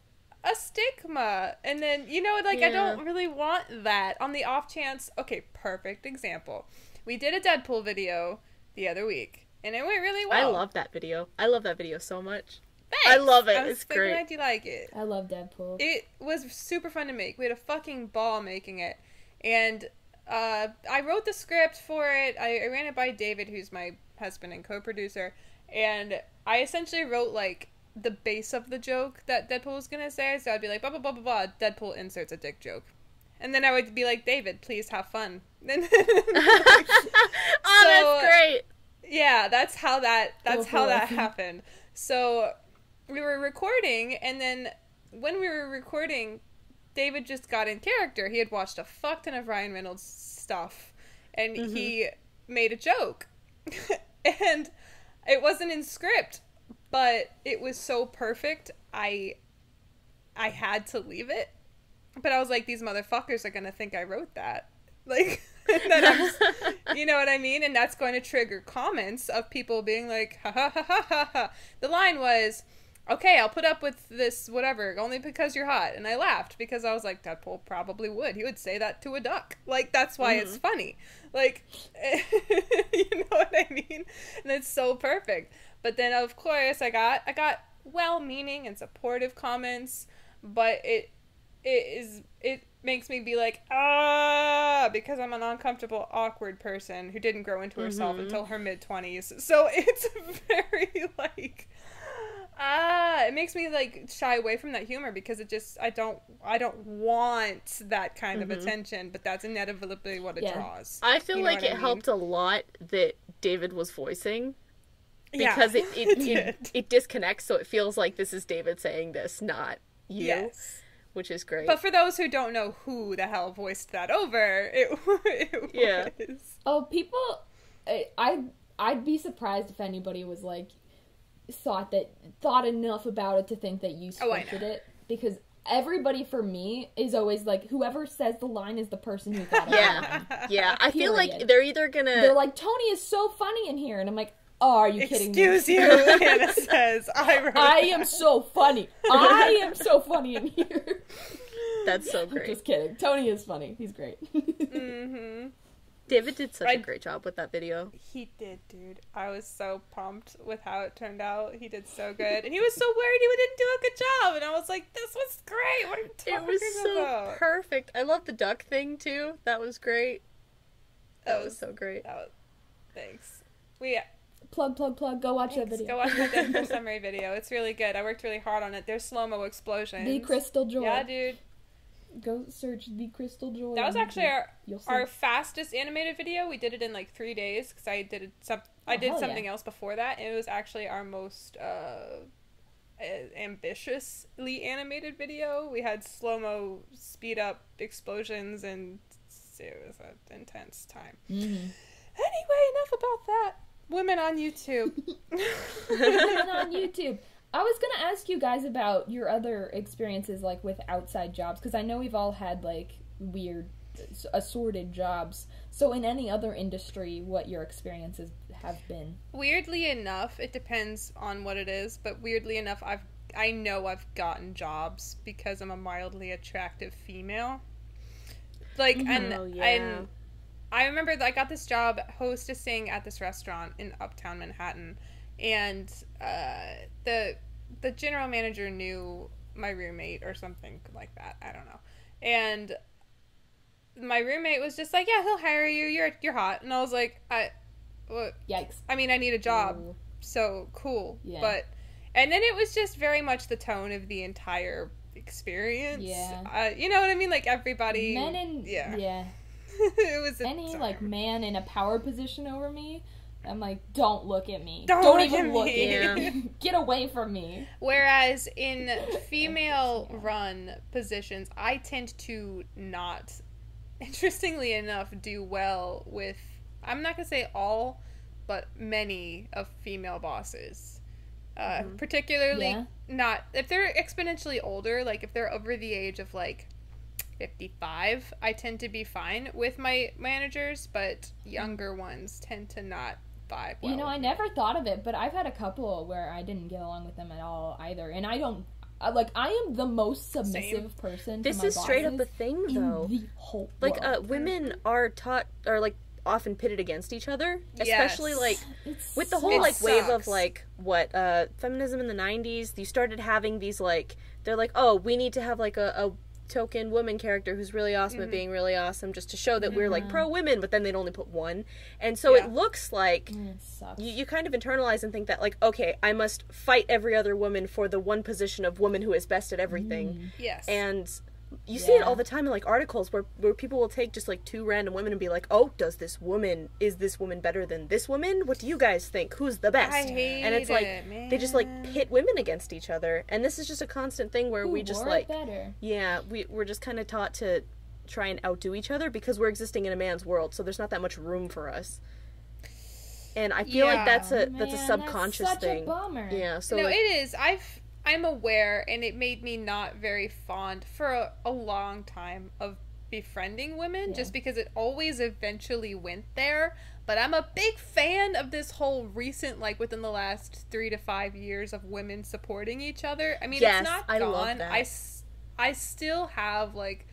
C: a stigma. And then, you know, like, I don't really want that. On the off chance, okay, perfect example. We did a Deadpool video the other week. And it went really well.
B: I love that video. I love that video so much.
C: Thanks.
B: I love it.
C: I was
B: it's great.
C: glad you like it.
A: I love Deadpool.
C: It was super fun to make. We had a fucking ball making it. And I wrote the script for it. I ran it by David, who's my husband and co-producer. And I essentially wrote, like, the base of the joke that Deadpool was going to say. So I'd be like, blah, blah, blah, blah, blah. Deadpool inserts a dick joke. And then I would be like, David, please have fun. That's
B: great.
C: Yeah, that's how that happened. So we were recording, and then when we were recording, David just got in character. He had watched a fuck ton of Ryan Reynolds stuff, and he made a joke. And it wasn't in script, but it was so perfect, I had to leave it. But I was like, these motherfuckers are gonna think I wrote that. Like... you know what I mean? And that's going to trigger comments of people being like, ha ha ha ha ha ha. The line was, okay, I'll put up with this whatever, only because you're hot. And I laughed because I was like, Deadpool probably would. He would say that to a duck. Like, that's why it's funny. Like, you know what I mean? And it's so perfect. But then, of course, I got well-meaning and supportive comments, but it makes me be like, because I'm an uncomfortable, awkward person who didn't grow into herself until her mid-20s. So it's very, like, it makes me, like, shy away from that humor because it just, I don't want that kind of attention, but that's inevitably what it draws.
B: I feel like it helped a lot that David was voicing. Because it disconnects, so it feels like this is David saying this, not you. Yes. Which is great.
C: But for those who don't know who the hell voiced that over, it was.
A: Oh, people... I'd be surprised if anybody was, like, thought enough about it to think that you scripted it. Because everybody, for me, is always, like, whoever says the line is the person who thought of the line.
B: Yeah, I feel like they're either gonna...
A: They're like, Tony is so funny in here. And I'm like... Oh, are you kidding me?
C: Excuse you, Hannah says.
A: I am so funny. I am so funny in here.
B: That's so great.
A: Just kidding. Tony is funny. He's great.
B: David did such a great job with that video.
C: He did, dude. I was so pumped with how it turned out. He did so good. And he was so worried he didn't do a good job. And I was like, this was great. What are you talking about?
B: It was so perfect. I love the duck thing, too. That was great. That was so great.
C: Thanks.
A: Plug. Go watch that video.
C: Go watch my Deadpool summary video. It's really good. I worked really hard on it. There's slow-mo explosions.
A: The Crystal Joy.
C: Yeah, dude.
A: Go search The Crystal Joy.
C: That was actually our fastest animated video. We did it in like 3 days because I did something else before that. And it was actually our most ambitiously animated video. We had slow-mo speed up explosions and it was an intense time. Anyway, enough about that. Women on YouTube.
A: Women on YouTube. I was gonna ask you guys about your other experiences, like, with outside jobs, because I know we've all had, like, weird, assorted jobs. So in any other industry, what your experiences have been?
C: Weirdly enough, it depends on what it is, but weirdly enough, I know I've gotten jobs because I'm a mildly attractive female. Like, and I remember that I got this job hostessing at this restaurant in Uptown Manhattan, and the general manager knew my roommate or something like that. I don't know. And my roommate was just like, yeah, he'll hire you. You're hot. And I was like,
A: Yikes.
C: I mean, I need a job. Ooh. So cool. Yeah. And then it was just very much the tone of the entire experience. Yeah. You know what I mean? Like, everybody. Yeah. It was
A: any like man in a power position over me. I'm like, don't look at me. Don't even look at me. Get away from me.
C: Whereas in female-run positions, I tend to not, interestingly enough, do well with, I'm not going to say all, but many of female bosses. Particularly not, if they're exponentially older, like if they're over the age of like 55, I tend to be fine with my managers, but younger ones tend to not vibe well.
A: You know, I never thought of it, but I've had a couple where I didn't get along with them at all either, and I don't, like, I am the most submissive person to my bosses.
B: This is straight up a thing, though.
A: In the whole
B: like,
A: world.
B: Women are taught, or, like, often pitted against each other, especially, like, with the whole, like, wave of, like, feminism in the 90s, you started having these, like, they're like, oh, we need to have, like, a token woman character who's really awesome at being really awesome, just to show that we're like pro women, but then they'd only put one, and so it looks like you kind of internalize and think that, like, okay, I must fight every other woman for the one position of woman who is best at everything. And you see it all the time in, like, articles where people will take just, like, two random women and be like, oh, is this woman better than this woman? What do you guys think? Who's the best?
C: I hate
B: and it's like,
C: man.
B: they just, like, pit women against each other. And this is just a constant thing where we just, like,
A: better.
B: Yeah, we're just kind of taught to try and outdo each other because we're existing in a man's world, so there's not that much room for us. And I feel like that's a subconscious thing.
A: That's such a bummer.
B: Yeah, so
C: no,
B: like,
C: it is. I'm aware, and it made me not very fond for a long time of befriending women, just because it always eventually went there. But I'm a big fan of this whole recent, like, within the last 3 to 5 years of women supporting each other. I mean, it's not gone.
B: Love that.
C: I still have, like,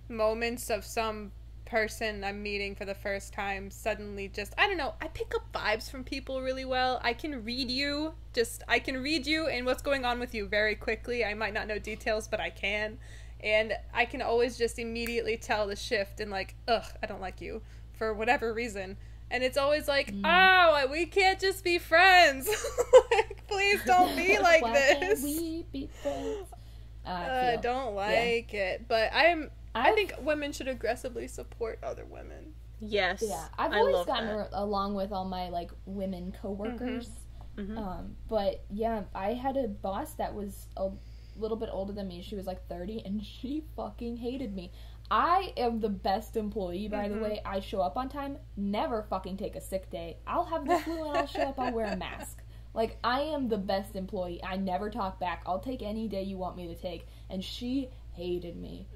C: moments of some person I'm meeting for the first time suddenly just, I don't know, I pick up vibes from people really well. I can read you and what's going on with you very quickly. I might not know details, but I can. And I can always just immediately tell the shift and, like, ugh, I don't like you for whatever reason. And it's always like, oh, we can't just be friends. Like, please don't be like
A: Why
C: this.
A: Can't we be friends?
C: I don't like it. But I think women should aggressively support other women.
B: Yes.
A: Yeah. I've always gotten along with all my, like, women coworkers. But yeah, I had a boss that was a little bit older than me. She was like 30, and she fucking hated me. I am the best employee, by the way. I show up on time, never fucking take a sick day. I'll have the flu and I'll show up, I'll wear a mask. Like, I am the best employee. I never talk back. I'll take any day you want me to take. And she hated me.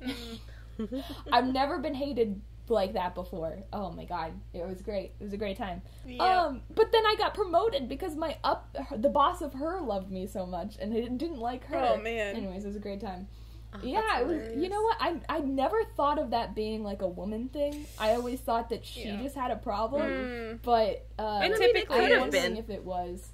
A: I've never been hated like that before. Oh my god, it was great. It was a great time. Yep. But then I got promoted because the boss of her loved me so much, and it didn't like her.
C: Oh man.
A: Anyways, it was a great time. Yeah, it was. You know what? I never thought of that being like a woman thing. I always thought that she just had a problem. But
C: and typically
A: I'm wondering if it was.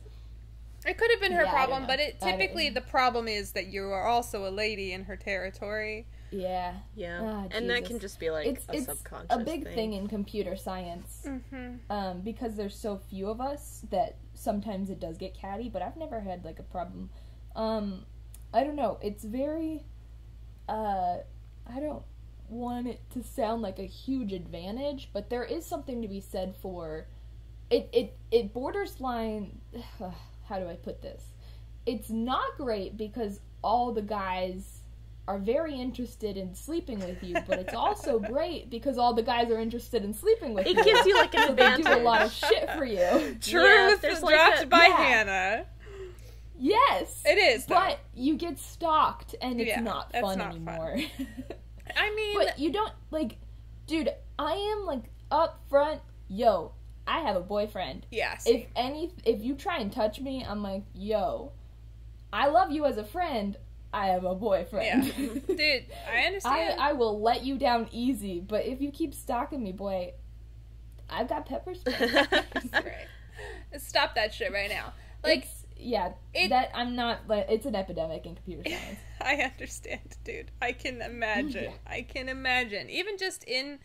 C: It could have been her problem, but typically the problem is that you are also a lady in her territory.
A: Yeah.
B: Yeah. And that can just be like it's subconscious
A: a big thing in computer science. Because there's so few of us that sometimes it does get catty, but I've never had like a problem. I don't know. It's very I don't want it to sound like a huge advantage, but there is something to be said for it borders line. How do I put this? It's not great because all the guys are very interested in sleeping with you, but it's also great because all the guys are interested in sleeping with you.
B: It gives you like an advantage.
A: They do a lot of shit for you.
C: Truth dropped by Hannah.
A: Yes!
C: It is, though.
A: But you get stalked, and it's not fun
C: not
A: anymore.
C: Fun. I mean...
A: But you don't, like... Dude, I am, like, up front, yo, I have a boyfriend.
C: Yeah,
A: if you try and touch me, I'm like, yo, I love you as a friend, I have a boyfriend.
C: Yeah. Dude, I understand.
A: I will let you down easy, but if you keep stalking me, boy, I've got pepper spray.
C: Right. Stop that shit right now. Like,
A: it's an epidemic in computer science.
C: I understand, dude. I can imagine. Yeah. I can imagine. Even just in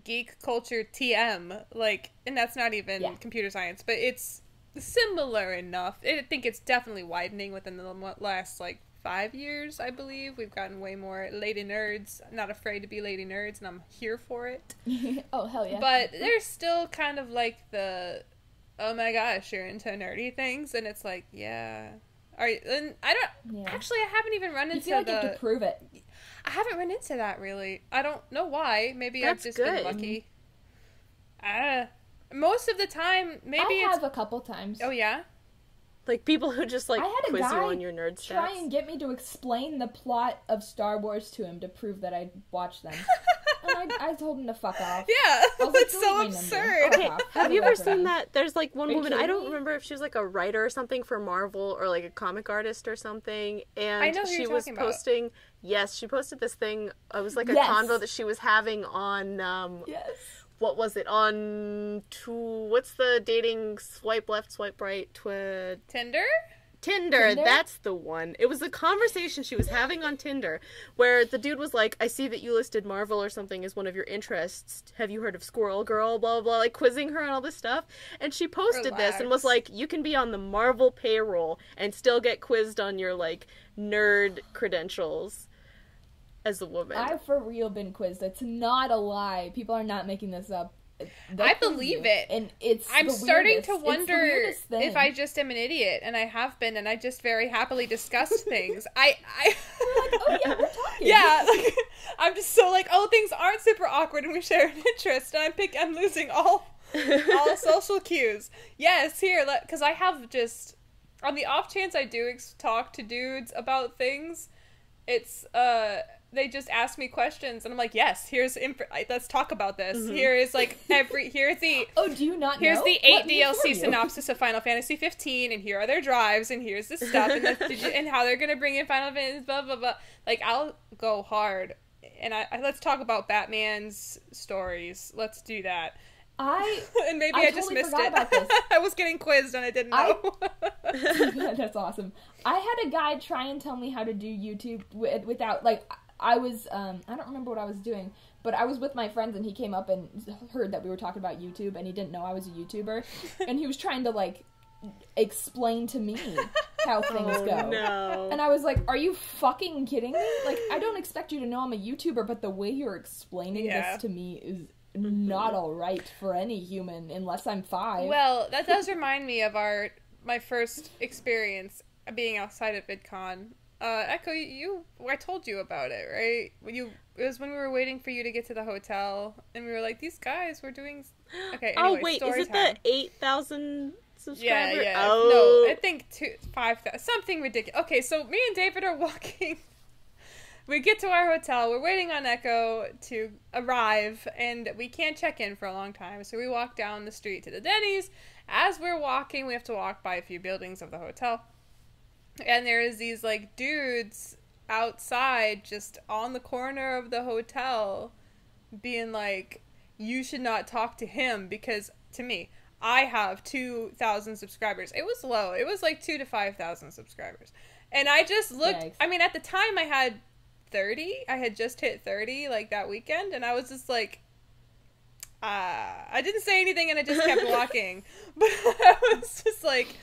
C: geek culture TM, like, and that's not even computer science, but it's similar enough. I think it's definitely widening within the last, like, 5 years, I believe. We've gotten way more lady nerds. Not afraid to be lady nerds, and I'm here for it.
A: Oh, hell yeah.
C: But there's still kind of, like, the... oh my gosh, you're into nerdy things, and it's like, yeah. And I don't, actually, I haven't even run into
A: you have to prove it.
C: I haven't run into that, really. I don't know why. Maybe I've just been lucky. Most of the time, maybe
A: I have a couple times.
C: Oh, yeah?
B: Like, people who just, like, quiz you on your nerd stats.
A: Try and get me to explain the plot of Star Wars to him to prove that I watched them. And I told him to fuck off.
C: Yeah, that's so absurd.
B: Okay, have you ever seen that? There's, like, one woman, I don't remember if she was, like, a writer or something for Marvel, or, like, a comic artist or something, and
C: I know who
B: she
C: you're
B: was
C: talking
B: posting... About. Yes, she posted this thing. It was, like, a convo that she was having on... what was it? What's the dating swipe left, swipe right?
C: Tinder?
B: Tinder, that's the one. It was a conversation she was having on Tinder where the dude was like, I see that you listed Marvel or something as one of your interests. Have you heard of Squirrel Girl? Blah, blah, blah, like quizzing her on all this stuff. And she posted this and was like, you can be on the Marvel payroll and still get quizzed on your, like, nerd credentials as a woman.
A: I've for real been quizzed. It's not a lie. People are not making this up.
C: I believe it.
A: And I'm
C: starting to wonder if I just am an idiot, and I have been, and I just very happily discussed things.
A: We're like, oh yeah, we're talking.
C: Yeah, like, I'm just so like, oh, things aren't super awkward, and we share an interest, and I'm losing all social cues. Yes, here, because I have just, on the off chance I do talk to dudes about things, it's, they just ask me questions, and I'm like, yes, let's talk about this. Mm-hmm. Here's the...
A: oh, do you not know?
C: Here's the 8 DLC synopsis of Final Fantasy 15, and here are their drives, and here's the stuff, and how they're gonna bring in Final Fantasy, blah, blah, blah. Like, I'll go hard, and let's talk about Batman's stories. Let's do that. And maybe I just missed it. About this. I was getting quizzed, and I didn't know.
A: That's awesome. I had a guy try and tell me how to do YouTube without, like... I was, I don't remember what I was doing, but I was with my friends, and he came up and heard that we were talking about YouTube, and he didn't know I was a YouTuber, and he was trying to, like, explain to me how things go.
B: No.
A: And I was like, are you fucking kidding me? Like, I don't expect you to know I'm a YouTuber, but the way you're explaining this to me is not alright for any human, unless I'm 5.
C: Well, that does remind me of my first experience being outside of VidCon. Echo, I told you about it, right? It was when we were waiting for you to get to the hotel, and we were like, these guys were doing... Okay, anyway,
B: oh, wait, is it the 8,000 subscriber?
C: Yeah.
B: Oh.
C: No, I think 5,000, something ridiculous. Okay, so me and David are walking. We get to our hotel, we're waiting on Echo to arrive, and we can't check in for a long time, so we walk down the street to the Denny's. As we're walking, we have to walk by a few buildings of the hotel. And there is these, like, dudes outside just on the corner of the hotel being like, you should not talk to him because, to me, I have 2,000 subscribers. It was low. It was like 2,000 to 5,000 subscribers. And I just looked, Yikes. I mean, at the time I had 30. I had just hit 30, like, that weekend. And I was just like, I didn't say anything and I just kept walking. But I was just like...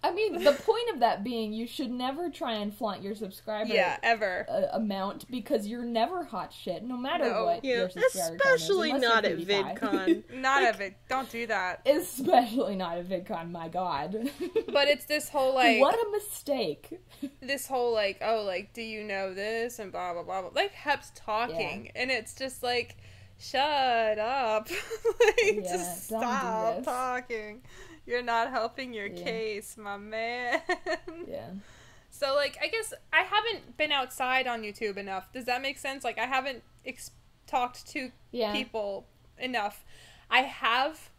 A: I mean, the point of that being you should never try and flaunt your subscriber
C: ever
A: amount because you're never hot shit, no matter what your subscriber
B: especially
A: count is.
B: Not at VidCon.
C: Not at VidCon. Don't do that.
A: Especially not at VidCon, my god.
C: But it's this whole, like...
A: What a mistake.
C: This whole, like, oh, like, do you know this? And blah, blah, blah, blah. Like, Hep's talking. Yeah. And it's just like, shut up. Like, just stop talking. You're not helping your case, my man. So, like, I guess I haven't been outside on YouTube enough. Does that make sense? Like, I haven't talked to people enough. I have,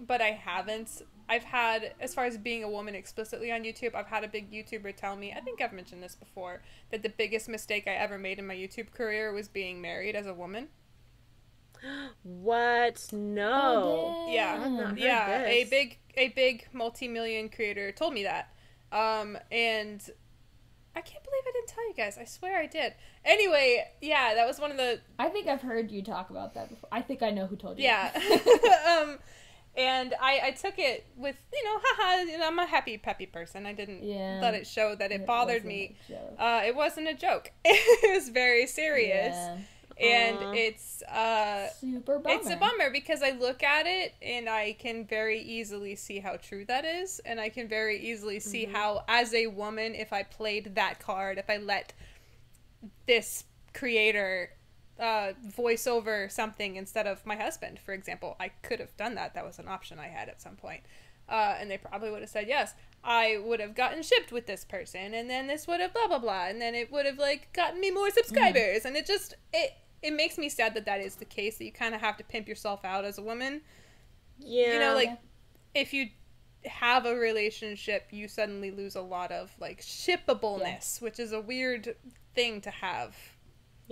C: but I haven't. I've had, as far as being a woman explicitly on YouTube, I've had a big YouTuber tell me, I think I've mentioned this before, that the biggest mistake I ever made in my YouTube career was being married as a woman.
B: What? No.
C: Oh, yeah. A big multi-million creator told me that. And I can't believe I didn't tell you guys. I swear I did. Anyway, yeah, that was one of the...
A: I think I've heard you talk about that before. I think I know who told you.
C: Yeah. And I took it with, haha, I'm a happy, peppy person. I didn't let it show that it bothered me. It wasn't a joke. It was very serious. Yeah. And it's
A: super bummer.
C: It's a bummer because I look at it and I can very easily see how true that is, and I can very easily see how, as a woman, if I played that card, if I let this creator voice over something instead of my husband, for example, I could have done that. That was an option I had at some point. And they probably would have said yes. I would have gotten shipped with this person, and then this would have blah blah blah, and then it would have like gotten me more subscribers, and it makes me sad that is the case, that you kind of have to pimp yourself out as a woman. Yeah. If you have a relationship, you suddenly lose a lot of like shippableness, which is a weird thing to have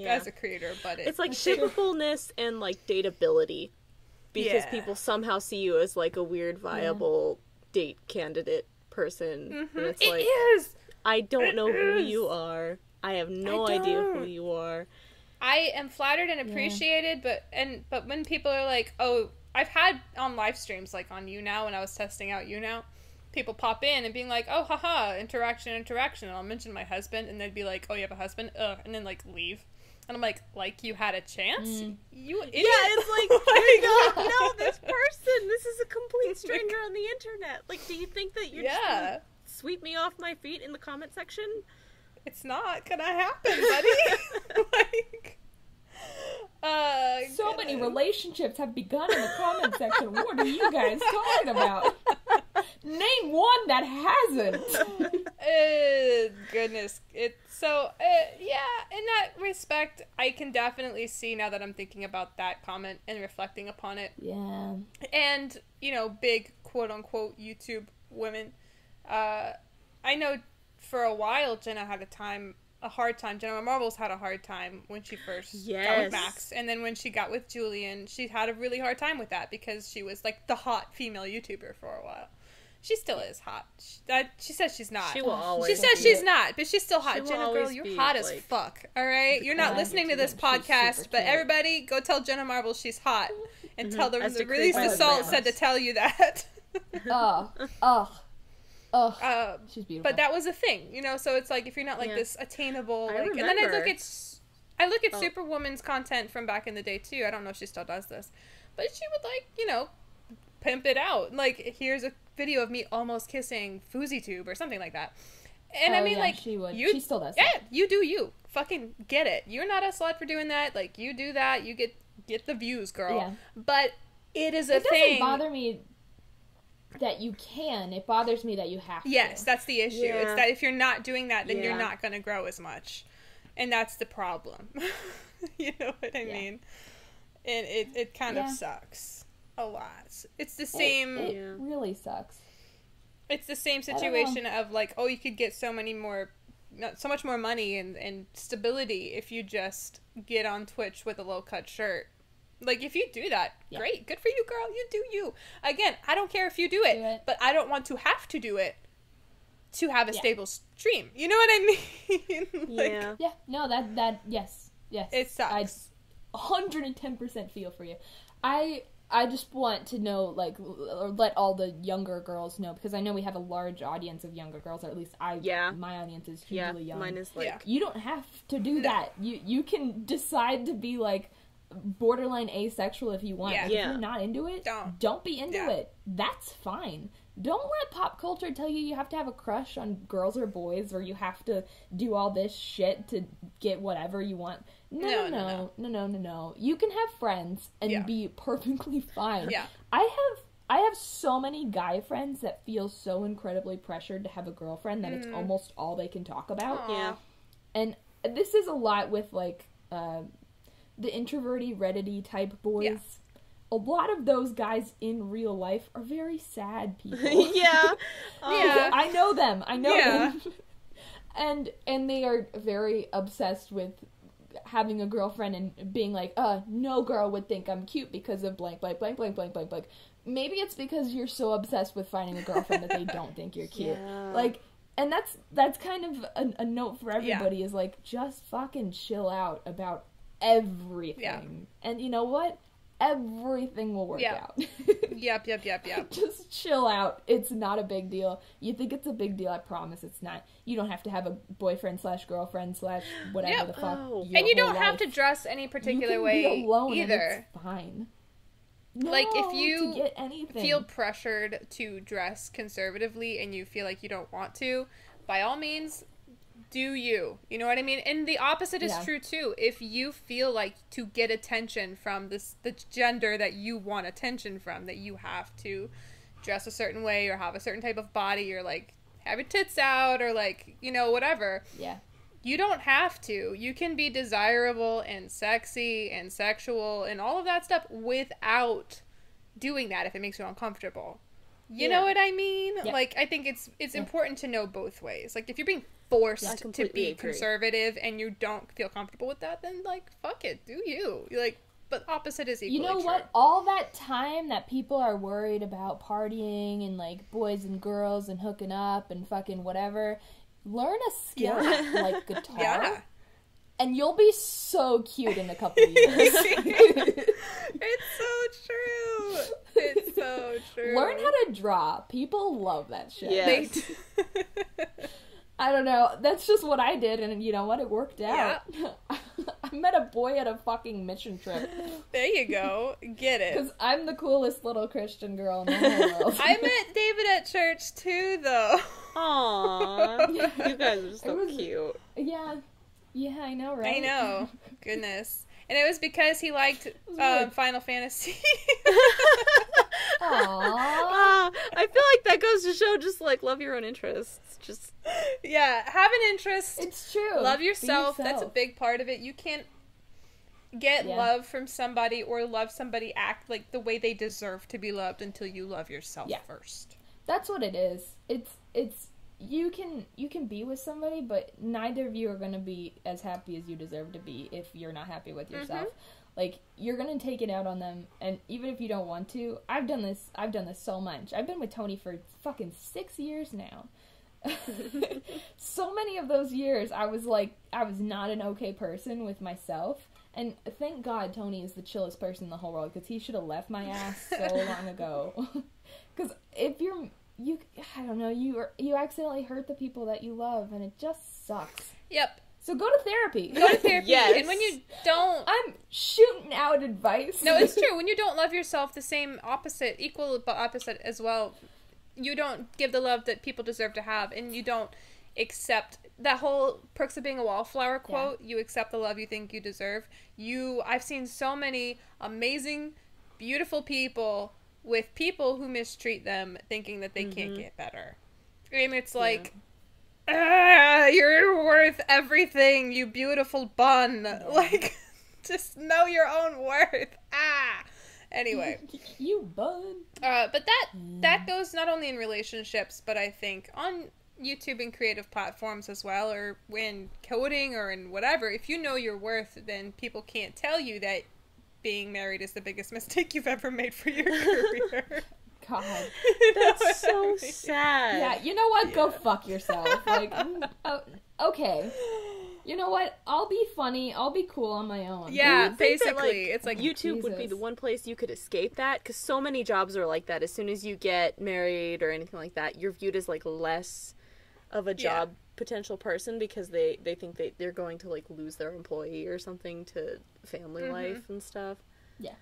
C: as a creator, but
B: it's like shippableness and like dateability, because people somehow see you as like a weird viable date candidate person. And it's like, I don't know who you are. I have no idea who you are.
C: I am flattered and appreciated, but when people are like, oh, I've had on live streams, like on YouNow, when I was testing out YouNow, people pop in and being like, oh, haha, interaction, and I'll mention my husband, and they'd be like, oh, you have a husband? Ugh, and then, like, leave. And I'm like you had a chance? You idiot.
B: Yeah, it's like, you don't know this person. This is a complete stranger on the internet. Like, do you think that you're just gonna sweep me off my feet in the comment section?
C: It's not gonna happen, buddy.
A: So many relationships have begun in the comment section. What are you guys talking about? Name one that hasn't.
C: Goodness. In that respect, I can definitely see, now that I'm thinking about that comment and reflecting upon it.
A: Yeah.
C: And, big quote-unquote YouTube women. I know for a while Jenna had a hard time. Jenna Marbles had a hard time when she first got with Max. And then when she got with Julian, she had a really hard time with that because she was like the hot female YouTuber for a while. She still is hot. She says she's not.
B: She will always.
C: She says she's not, but she's still hot. Jenna, girl, you're hot as fuck. All right, you're not listening to this podcast, but everybody, go tell Jenna Marbles she's hot, and tell them the Release the Salt said to tell you that.
A: She's beautiful.
C: But that was a thing, So it's like, if you're not like this attainable, and then I look at Superwoman's content from back in the day too. I don't know if she still does this, but she would pimp it out. Like, here's a video of me almost kissing FouseyTube or something like that. And she would. She still does. Yeah, you do you. Fucking get it. You're not a slut for doing that. Like, you do that, you get the views, girl. Yeah. But it is a thing.
A: It doesn't bother me that you can. It bothers me that you have to.
C: Yes, that's the issue. Yeah. It's that if you're not doing that, then you're not going to grow as much. And that's the problem. You know what I mean? And it kind of sucks. A lot. It's the same.
A: It really sucks.
C: It's the same situation of like, oh, you could get so much more money and stability if you just get on Twitch with a low cut shirt. Like, if you do that, great, good for you, girl. You do you. Again, I don't care if you do it, but I don't want to have to do it to have a stable stream. You know what I mean?
A: No, yes.
C: It sucks.
A: I 110% feel for you. I just want to know, like, or let all the younger girls know, because I know we have a large audience of younger girls, or at least my audience is hugely young.
B: Mine is like...
A: You don't have to do that. You can decide to be, like, borderline asexual if you want. If you're not into it, don't be into it. That's fine. Don't let pop culture tell you have to have a crush on girls or boys, or you have to do all this shit to get whatever you want. No. You can have friends and be perfectly fine. Yeah. I I have so many guy friends that feel so incredibly pressured to have a girlfriend that it's almost all they can talk about.
B: Yeah.
A: And this is a lot with, like, the introverty, Reddity type boys.
C: Yeah.
A: A lot of those guys in real life are very sad people.
B: Yeah.
C: Yeah.
A: I know them. I know
C: Yeah.
A: them. And they are very obsessed with having a girlfriend and being like, no girl would think I'm cute because of blank, blank, blank, blank, blank, blank, blank. Maybe it's because you're so obsessed with finding a girlfriend that they don't think you're cute.
B: Yeah.
A: Like, and that's kind of a note for everybody is, like, just fucking chill out about everything.
C: Yeah.
A: And you know what? Everything will work out.
C: Yep.
A: Just chill out. It's not a big deal. You think it's a big deal, I promise it's not. You don't have to have a boyfriend / girlfriend / whatever the fuck.
B: Oh.
C: And you don't
A: whole
C: have to
A: life.
C: dress any particular
A: You can
C: way
A: be alone
C: either.
A: And it's fine.
C: Like, if
A: No,
C: you
A: to get anything.
C: feel pressured to dress conservatively and you feel like you don't want to, by all means, do you. You know what I mean? And the opposite is true, too. If you feel like to get attention from the gender that you want attention from, that you have to dress a certain way or have a certain type of body or, like, have your tits out or, like, you know, whatever.
A: Yeah.
C: You don't have to. You can be desirable and sexy and sexual and all of that stuff without doing that if it makes you uncomfortable. You know what I mean?
A: Yeah.
C: Like, I think it's important to know both ways. Like, if you're being forced to be conservative and you don't feel comfortable with that, then, like, fuck it. Do you. Like, but opposite is equally
A: You know
C: true.
A: what? All that time that people are worried about partying and, like, boys and girls and hooking up and fucking whatever, learn a skill like guitar, and you'll be so cute in a couple of years.
C: It's so true. It's so true.
A: Learn how to draw. People love that shit.
B: Yes.
A: I don't know. That's just what I did, and you know what? It worked out.
C: Yeah.
A: I met a boy at a fucking mission trip.
C: There you go. Get it.
A: Because I'm the coolest little Christian girl in the whole world.
C: I met David at church too, though.
B: Aww. You guys are so cute.
A: Yeah. Yeah, I know, right?
C: I know. Goodness. And it was because he liked Final Fantasy.
A: Aww.
B: I feel like that goes to show just, like, love your own interests. Just
C: Yeah, have an interest.
A: It's true.
C: Love
A: Be
C: yourself. That's a big part of it. You can't get love from somebody or love somebody act like the way they deserve to be loved until you love yourself first.
A: That's what it is. It's you can be with somebody, but neither of you are going to be as happy as you deserve to be if you're not happy with yourself. Like, you're going to take it out on them, and even if you don't want to, I've done this so much. I've been with Tony for fucking 6 years now. So many of those years, I was not an okay person with myself, and thank God Tony is the chillest person in the whole world, because he should have left my ass so long ago. Because if I don't know, you accidentally hurt the people that you love, and it just sucks.
C: Yep.
A: So go to therapy.
C: Go to therapy.
B: Yes.
C: And when you don't...
A: I'm shooting out advice.
C: No, it's true. When you don't love yourself the same equal but opposite as well, you don't give the love that people deserve to have, and you don't accept that whole perks of being a wallflower quote. You accept the love you think you deserve. I've seen so many amazing, beautiful people with people who mistreat them, thinking that they can't get better. And it's like, you're worth everything, you beautiful bun. Like, just know your own worth. Anyway.
A: You bun.
C: But that goes not only in relationships, but I think on YouTube and creative platforms as well, or in coding or in whatever. If you know your worth, then people can't tell you that being married is the biggest mistake you've ever made for your career.
A: God.
B: That's so sad.
A: Yeah, you know what? Go fuck yourself. Like, okay. You know what? I'll be funny. I'll be cool on my own.
C: Yeah,
B: basically.
C: It's like
B: YouTube would be the one place you could escape that, because so many jobs are like that. As soon as you get married or anything like that, you're viewed as, like, less of a job potential person, because they think they're going to, like, lose their employee or something to family life and stuff.
A: Yeah.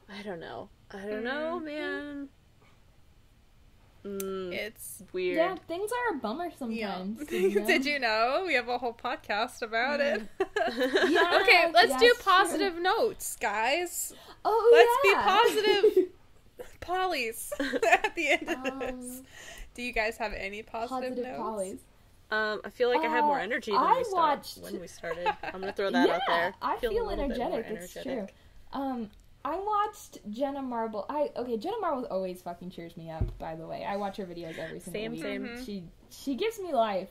B: I don't know, man.
C: It's
B: weird.
A: Yeah, things are a bummer sometimes.
C: Yeah.
A: You know?
C: Did you know? We have a whole podcast about it.
A: Yeah,
C: Okay, let's do
A: yes,
C: positive notes, guys.
A: Oh,
C: Let's be positive. polys at the end of this. Do you guys have any positive notes?
A: Polys.
B: I feel like I had more energy than when we started. I'm gonna throw that out there.
A: I feel energetic. It's true. I watched Jenna Marble. Jenna Marble always fucking cheers me up, by the way. I watch her videos every single week.
B: Same.
A: Mm-hmm. She gives me life.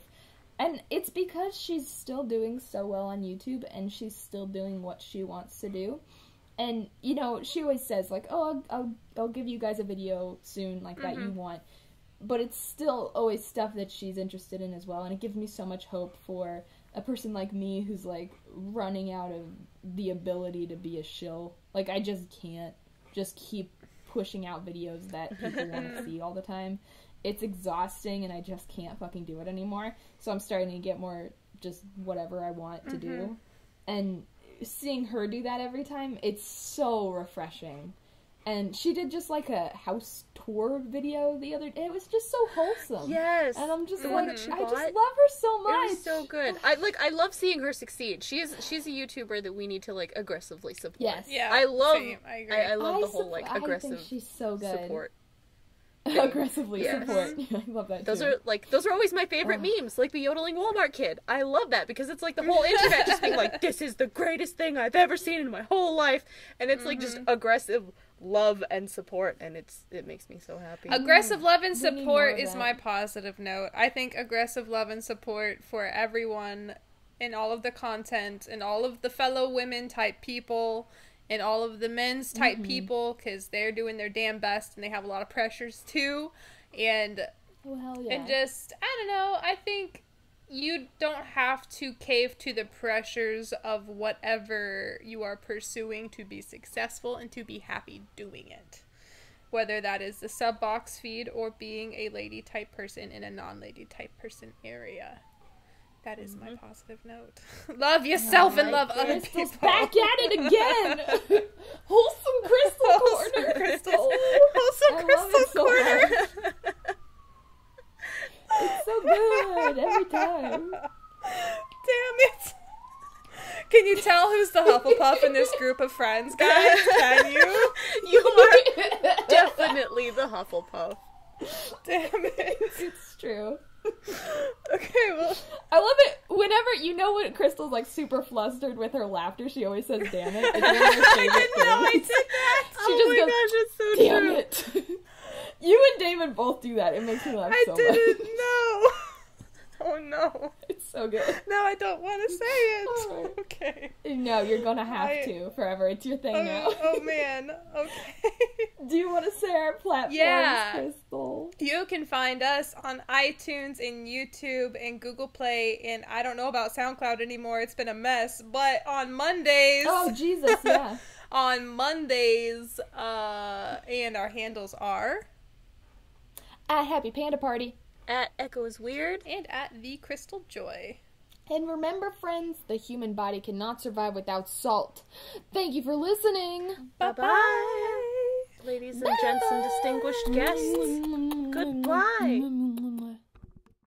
A: And it's because she's still doing so well on YouTube, and she's still doing what she wants to do. And, you know, she always says, like, oh, I'll give you guys a video soon, like, that you want. But it's still always stuff that she's interested in as well, and it gives me so much hope for a person like me who's, like, running out of the ability to be a shill. Like, I just can't just keep pushing out videos that people want to see all the time. It's exhausting, and I just can't fucking do it anymore. So I'm starting to get more just whatever I want to do. And seeing her do that every time, it's so refreshing. And she did just, like, a house tour video the other day. It was just so wholesome.
B: Yes.
A: And I'm just
B: the
A: like,
B: one that she
A: I
B: bought,
A: just love her so much.
B: It was so good. I love seeing her succeed. She's a YouTuber that we need to, like, aggressively support.
A: Yes.
C: Yeah.
B: I love
C: agree.
B: I love the whole, like, aggressive
A: I think she's so good.
B: support.
A: Aggressively support. I love that
B: Those
A: too.
B: are always my favorite memes, like the yodeling Walmart kid. I love that because it's like the whole internet just being like, this is the greatest thing I've ever seen in my whole life, and it's like just aggressive love and support, and it makes me so happy.
C: Aggressive love and support is my positive note. I think aggressive love and support for everyone in all of the content and all of the fellow women type people and all of the men's type people, because they're doing their damn best and they have a lot of pressures too. And and just, I don't know, I think you don't have to cave to the pressures of whatever you are pursuing to be successful and to be happy doing it. Whether that is the sub box feed or being a lady type person in a non-lady type person area. That is my positive note. Love yourself and love other people.
A: Back at it again. Wholesome crystal corner.
C: Wholesome crystal corner.
A: It's so good every time.
C: Damn it. Can you tell who's the Hufflepuff in this group of friends, guys? Can you?
B: You are definitely the Hufflepuff.
C: Damn it.
A: It's true.
C: Okay, well,
A: I love it whenever, you know, when Crystal's like super flustered with her laughter, she always says damn it. It's one of her favorite things.
C: I did that.
A: She
B: Gosh, it's so
A: damn
B: true.
A: it. You and David both do that. It makes me laugh so much.
C: I didn't know. Oh no.
A: It's so good.
C: No, I don't want to say it.
A: Right.
C: Okay.
A: No, you're gonna have to forever. It's your thing now.
C: Oh man. Okay.
A: Do you want to say our platforms, Crystal?
C: You can find us on iTunes and YouTube and Google Play, and I don't know about SoundCloud anymore. It's been a mess. But on Mondays.
A: Oh Jesus, yeah.
C: On Mondays, and our handles are
A: at Happy Panda Party,
B: at Echo is Weird,
C: and at The Crystal Joy.
A: And remember, friends, the human body cannot survive without salt. Thank you for listening.
C: Bye-bye.
B: Ladies and gents and distinguished guests, goodbye.